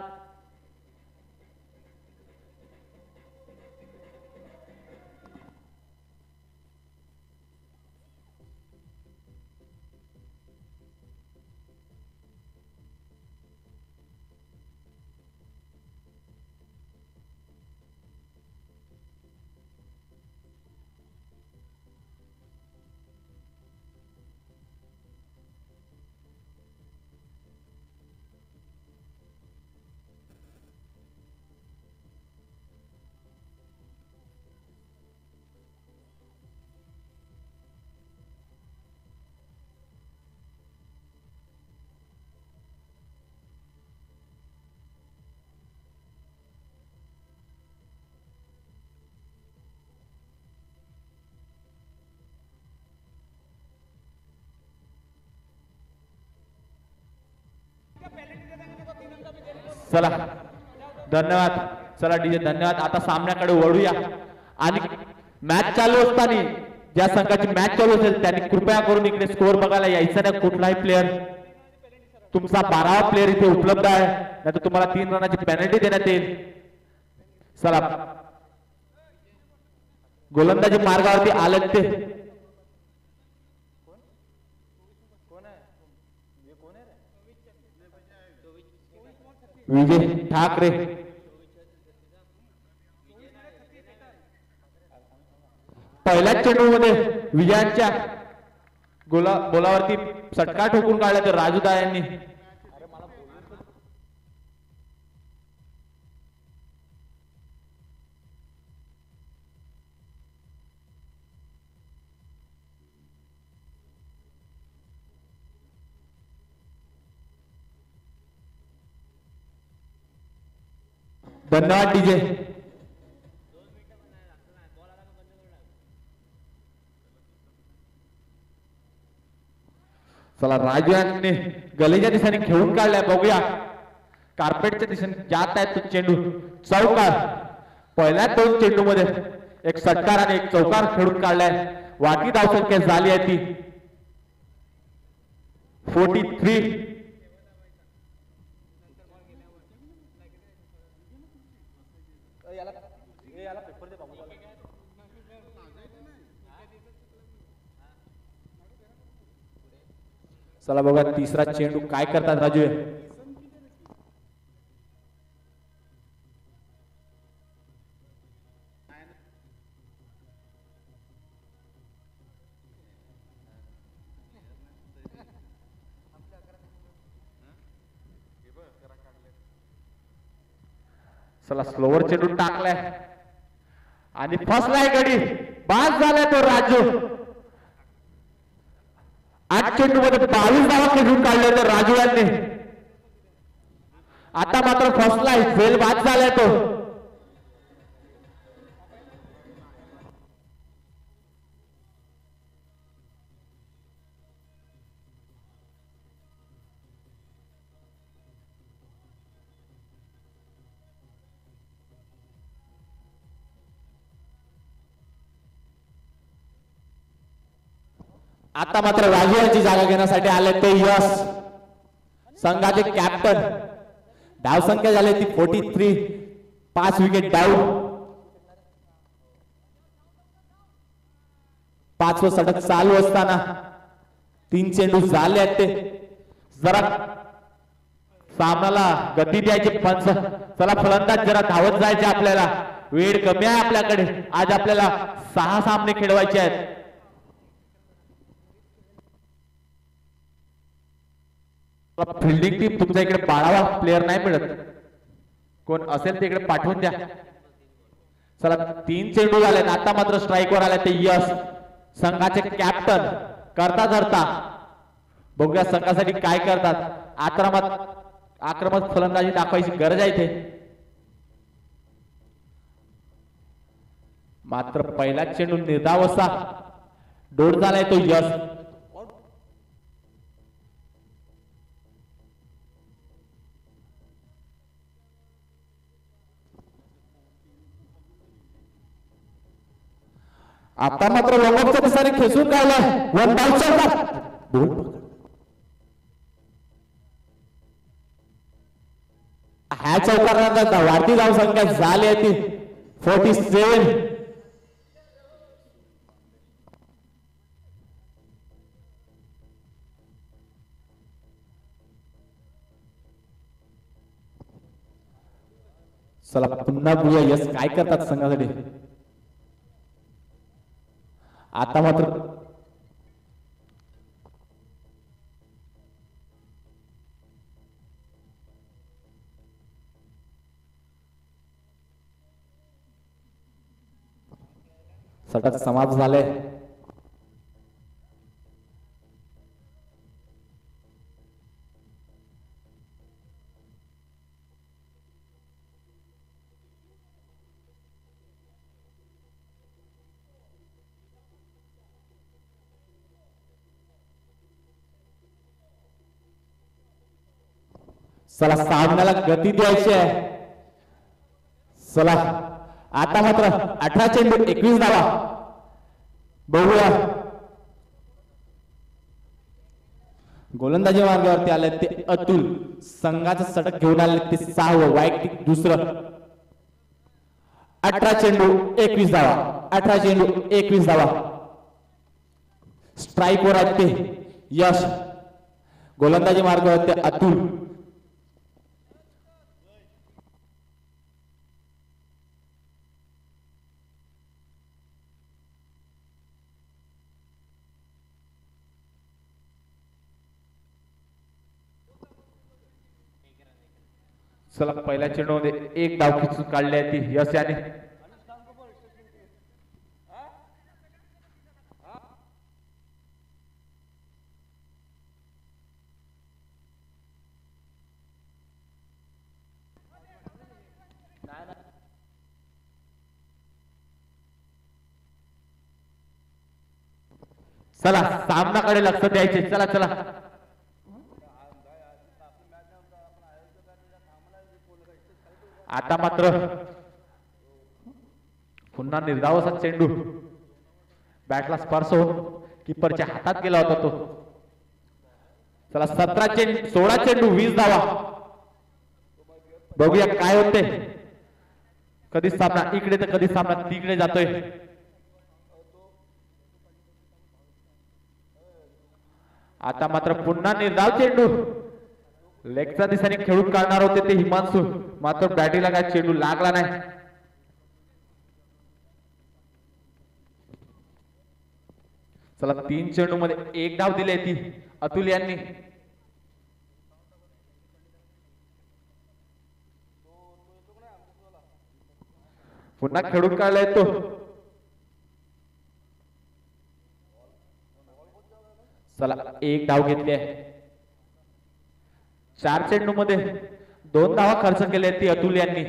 [SPEAKER 6] चला धन्यवाद. चला डीजे धन्यवाद. आता सामन्याकडे वळूया आणि मॅच चालू असताना ज्या संघाची मॅच चालू असेल त्यांनी कृपया करून इकडे स्कोअर बघायला यायचं नाही. कुठलाही प्लेअर, तुमचा 12वा प्लेअर इथे उपलब्ध आहे, नाहीतर तुम्हाला 3 रनाची पेनल्टी देण्यात येईल. चला गोलंदाजी मार्गावरती आले ते विजय ठाकरे. पहिल्याच चेंडूमध्ये विजयांच्या बोलावरती षटकार ठोकून काढला तर राजूदा यांनी. धन्यवाद डीजे. चला राजू यांनी गलीच्या दिशेने खेळून काढलाय. बघूया कार्पेटच्या दिशेने जात आहे तो चेंडू. चौकार. पहिल्या 2 चेंडू मध्ये एक षटकार आणि एक चौकार खेळून काढलाय. वाटी धावसंख्या झाली आहे ती 43. चला बघा तिसरा चेंडू काय करतात राजू. चला स्लोवर चेंडू टाकलाय आणि फसलाय गडी. बाद झालाय तो राजू. 8 चेंडूमध्ये 22 धावा खेळून काढले होते राजू यांनी. आता मात्र फसलाय, फेल बाद झालाय तो. आता मात्र राजू यांची जागा घेण्यासाठी आले ते यश, संघाचे कॅप्टन. धाव संख्या झाली ती 43, 5 विकेट डाऊन. 5वं षटक चालू असताना 3 चेंडू झाले आहेत ते. जरा सामनाला गती द्यायची पंच. चला फलंदाज जरा धावत जायचे, आपल्याला वेळ कमी आहे आपल्याकडे. आज आपल्याला 6 सामने खेळवायचे आहेत. फिल्डिंग टीम तुमच्या इकडे बाळावा प्लेअर नाही मिळत, कोण असेल ते इकडे पाठवून द्या. चला 3 चेंडू झाले. आता मात्र स्ट्राईकवर आले ते यश, संघाचे कॅप्टन. करता करता बघूया संघासाठी काय करतात. आक्रमक फलंदाजी दाखवायची गरज आहे इथे. मात्र पहिला चेंडू निर्धाव असा डोट झालाय तो यश. आता मात्र लोंगोपच्या दिसाने खेचून काढलाय. 1 डाऊन चौकार. ह्या चौकारानंतर वाढती धाव संख्या झाली आहे ती 47. चला पुन्हा बघूया यश काय करतात संघासाठी. आता मात्र षटक समाप्त झाले. चला सामन्याला गती द्यायची आहे. चला आता मात्र 18 चेंडू 21 धावा. बघूया गोलंदाजी मार्गावरती आले ते अतुल, संघाचं षटक घेऊन आले ते 6वं, वैयक्तिक दुसरं. 18 चेंडू 21 धावा. 18 चेंडू 21 धावा. स्ट्राईक वर आहेत ते यश, गोलंदाजी मार्गावरती अतुल. चला पहिल्या चेंडूमध्ये 1 धाव खिचून काढली आहे ती यश याने. चला सामनाकडे लक्ष द्यायचे. चला चला आता मात्र पुन्हा निर्धावाचा चेंडू बॅटला स्पर्श होऊन कीपरच्या हातात गेला होता तो. चला 16 चेंडू 20 धावा. बघूया काय होते. कधी सामना इकडे तर कधी सामना तिकडे जातोय. आता मात्र पुन्हा निर्धाव चेंडू. लेगच्या दिशेने खेळून काढणार होते ते हिमांशू, मात्र बॅटीला काय चेंडू लागला नाही. चला 3 चेंडू मध्ये 1 धाव दिली ती अतुल यांनी. पुन्हा खेळून काढलाय तो. चला एक धाव घेतली आहे. 4 चेंडू मध्ये 2 धावा खर्च केल्या ती अतुल यांनी.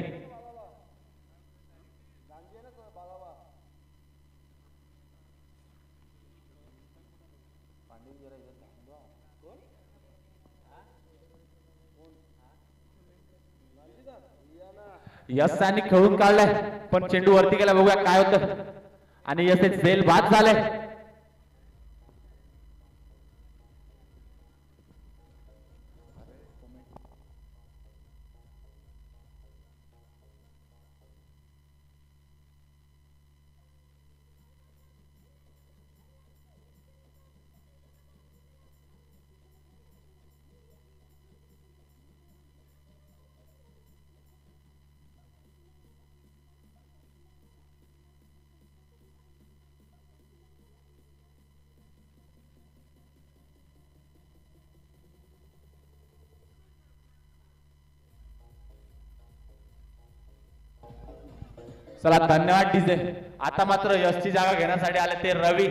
[SPEAKER 6] यस आणि खेळून काढलाय पण चेंडू वरती गेला. बघूया काय होतं. आणि यस झेल बाद झालाय. चला धन्यवाद डीजे. आता मात्र यशची जागा घेण्यासाठी आले ते रवी.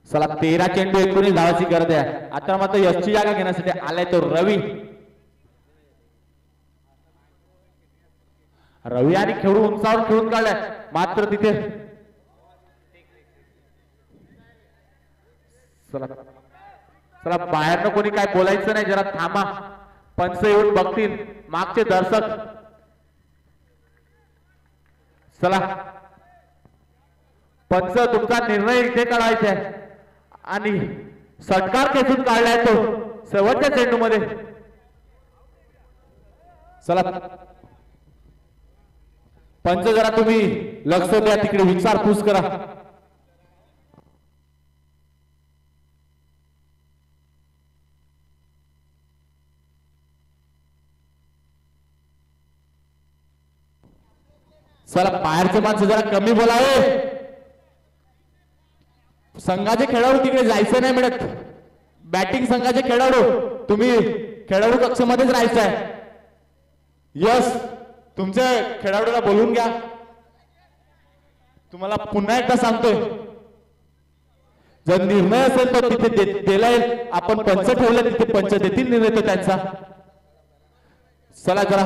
[SPEAKER 6] चला 13 चेंडू 19 धावाची गरज आहे. आता मात्र यशची जागा घेण्यासाठी आलाय तो रवी. रवी आणि खेळू उंचावर खेळून काढलाय मात्र तिथे चला चला बाहेरनं कोणी काय बोलायचं नाही. जरा थांबा. पंच येऊन बघतील मागचे दर्शक. चला पंच तुमचा निर्णय इथे काढायचा आहे. आणि षटकार खेचून काढलाय तो शेवटच्या चेंडू मध्ये. चला पंच जरा तुम्ही लक्ष द्या तिकडे. विचारपूस करा. चला बाहेरचे माणसं जरा कमी बोलावे. संघाचे खेळाडू तिकडे जायचं नाही मिळत. बॅटिंग संघाचे खेळाडू तुम्ही खेळाडू कक्षामध्येच राहायचं आहे. यस तुमच्या खेळाडूला बोलून घ्या. तुम्हाला पुन्हा एकदा सांगतोय जर निर्णय असेल तर तिथे दिला येईल. आपण पंच ठेवले तिथे पंच देतील निर्णय तो त्यांचा. चला जरा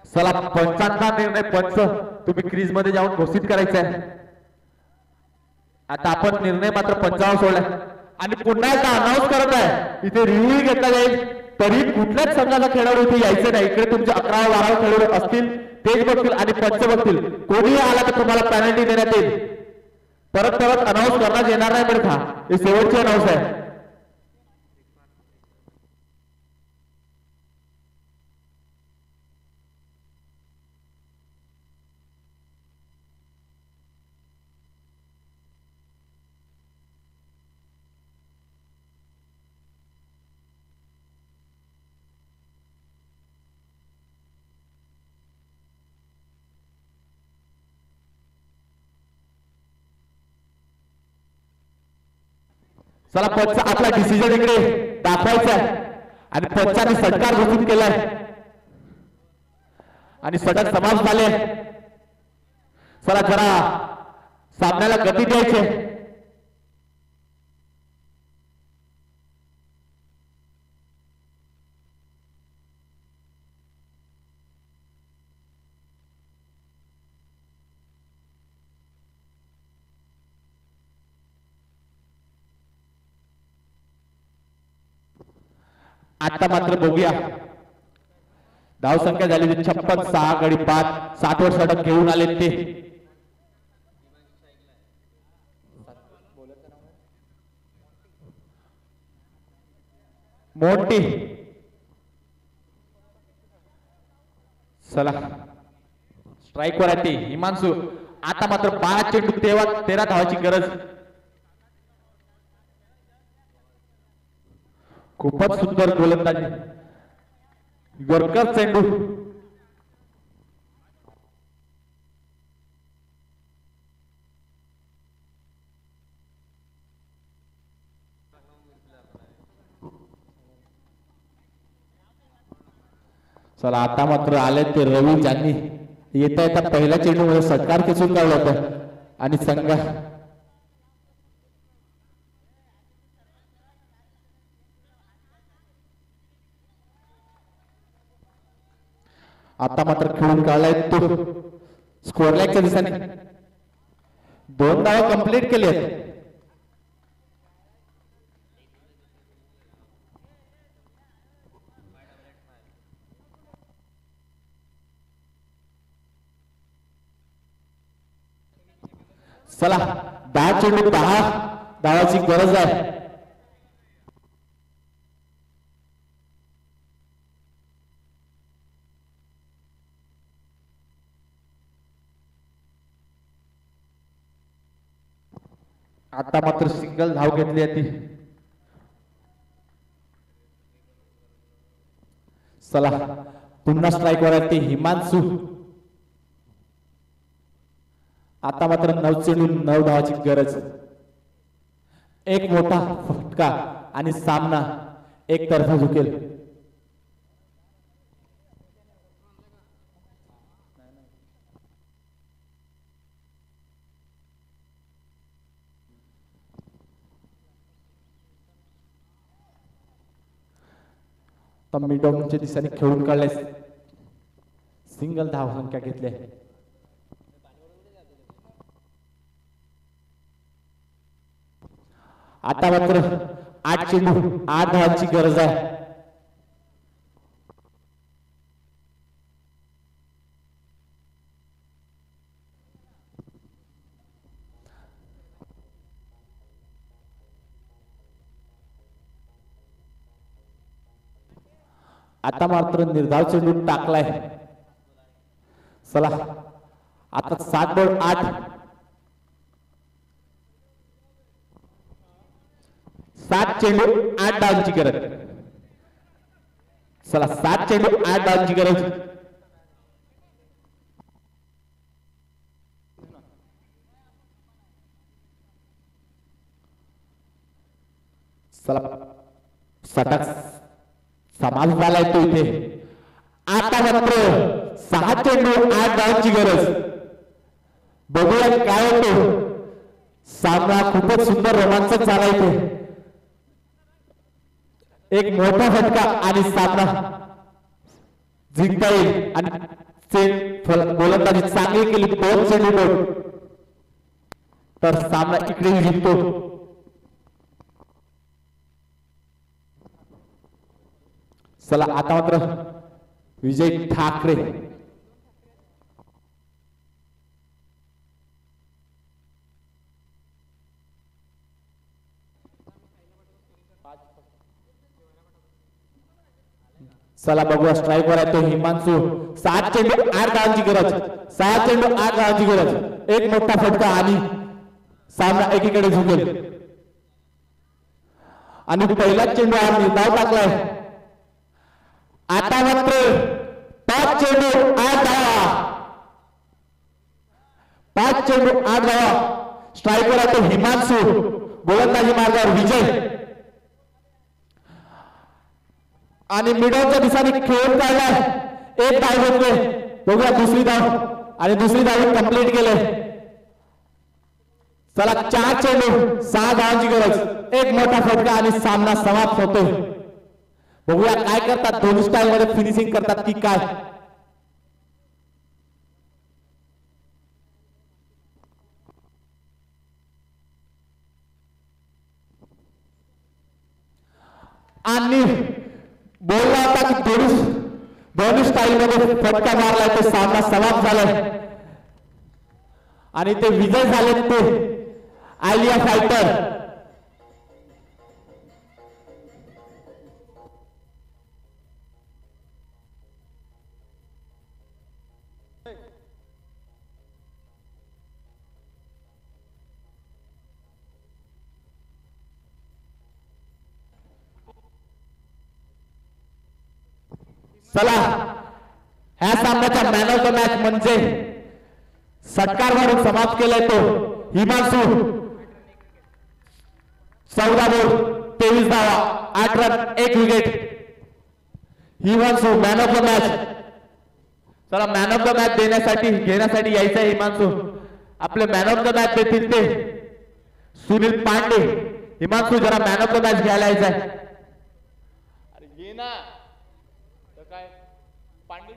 [SPEAKER 6] चला पंचांचा निर्णय पंच तुम्ही क्रीज मध्ये जाऊन घोषित करायचा आहे. आता आपण निर्णय मात्र पंचावर सोडलाय आणि पुन्हा एकदा अनाऊन्स करत आहे इथे रिव्ह्यू घेतला जाईल. तरी कुठल्याच संघाचा खेळाडू इथे यायचं नाही. इकडे तुमचे 11-12 खेळाडू असतील तेच बघतील आणि पंच बघतील. कोणीही आला तर तुम्हाला पॅनल्टी देण्यात येईल. परत परत अनाऊन्स करण्यात येणार नाही बरं का. हे शेवटची अनाऊन्स आहे. चला पंच आपला डिसिजन इकडे दाखवायचा आहे आणि पंचाने षटकार घोषित केलाय आणि षटक समाप्त झाले. चला जरा सामन्याला गती द्यायची. आता मात्र बघूया धावसंख्या झाली 56, 6 गडी 5, 7 वर षटक घेऊन आले ते. मोठी चला स्ट्राईक वर आहे हिमांशू. आता मात्र 12 चेंडू 13 धावाची गरज. खूपच सुंदर गोलंदाजी. यॉर्कर चेंडू चला आता मात्र आले ते रवी ज्यांनी येता येता पहिल्या चेंडू मध्ये षटकार खेचून काढला होता आणि संघ आता मात्र खेळून काढलाय तो स्कोअर लाईकच्या दिशेने 2 धावा कंप्लीट केले आहेत. चला 10 चेंडू 10 धावाची गरज आहे. आता मात्र सिंगल धाव घेतली आहे ती. चला पुन्हा स्ट्राईक वर आहे ती हिमांशू. आता मात्र 9 चेंडू 9 धावाची गरज. एक मोठा फटका आणि सामना एकतर्फा झुकेल. मिडॉमच्या दिशेने खेळून काढले. सिंगल धाव संख्या घेतली. आता मात्र 8 चेंडू 8 धावांची गरज आहे. आता मात्र निर्धाव चेंडू टाकलाय. चला आता 7 बॉल 8 7 चेंडू 8 धावांची गरज. चला 7 चेंडू 8 धावांची गरज. चला षटक समाज झालाय तो इथे. आता मात्र 6 चेंडू 8 धावांची गरज. बघूया काय होतो. सामना खूपच सुंदर रोमांचक झाला इथे. एक मोठा फटका आणि सामना जिंकता येईल आणि गोलंदाजी चांगली केली 2 चेंडू तर सामना इकडे जिंकतो. चला आता मात्र विजय ठाकरे. चला बघूया स्ट्राईक वर आहे तो हिमांशू. 7 चेंडू 8 धावांची गरज. 6 चेंडू 8 धावांची गरज. एक मोठा फटका आणि सामना एकीकडे झुकेल. आणि पहिला चेंडू हा निर्धाव टाकलाय. आता मात्र 5 चेंडू 8 धावा. 5 चेंडू 8 धावा. स्ट्राईक वर आहे तो हिमांशू. गोलंदाजी मार्गावर विजय आणि मिडलच्या दिशेने खेळून काढलाय. एक धाव घेतले. बघूया दुसरी धाव आणि दुसरी धाव कंप्लीट केले. चला 4 चेंडू 6 धावांची गरज. एक मोठा फटका आणि सामना समाप्त होतोय. बघूया काय करतात दोन्ही स्टाईल मध्ये फिनिशिंग करतात की काय. आणि बोलला होता की दोन्ही स्टाईल मध्ये फटका मारलाय तो सामना समाप्त झालाय आणि ते विजय झाले ते आलिया फायटर. चला ह्या सामन्याचा मॅन ऑफ द मॅच म्हणजे षटकार मारून समाप्त केलाय तो हिमांशू. 14 बॉल 23 धावा 8 run 1 wicket. Himanshu man of the match. चला मॅन ऑफ द मॅच घेण्यासाठी यायचं आहे हिमांशू. आपले मॅन ऑफ द मॅच देतील ते सुनील पांडे. हिमांशू जरा मॅन ऑफ द मॅच घ्यायला यायचं आहे. अरे ये ना काय पांडे.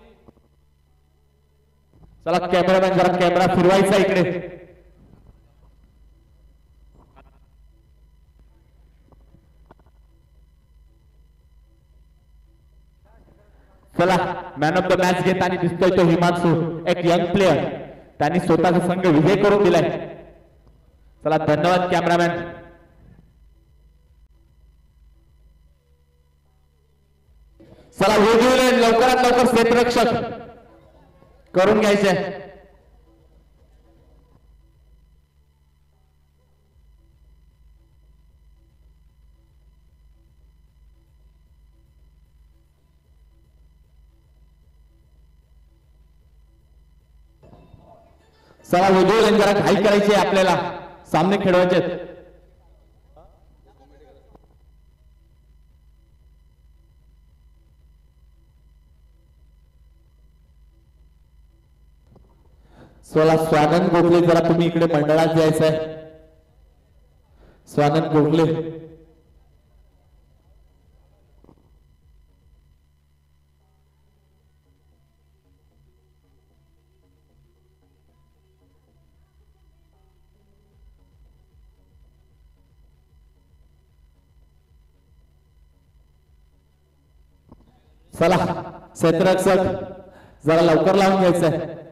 [SPEAKER 6] चला कॅमेरामॅन जरा कॅमेरा फिरवायचा इकडे. चला मॅन ऑफ द मॅच घेताना दिसतोय तो हिमांशू, एक यंग प्लेअर. त्यांनी स्वतःचा संघ विजय करून दिलाय. चला धन्यवाद कॅमेरामॅन. चला वेगवेगळे लवकरात लवकर क्षेत्ररक्षक करून घ्यायचे. चला वेगवेगळे जरा घाई करायची आपल्याला, सामने खेळवायचे. चला स्वानंद गोखले जरा तुम्ही इकडे मंडळात जायचं आहे. स्वानंद गोखले चला क्षेत्ररक्षक जरा लवकर लावून घ्यायचंय.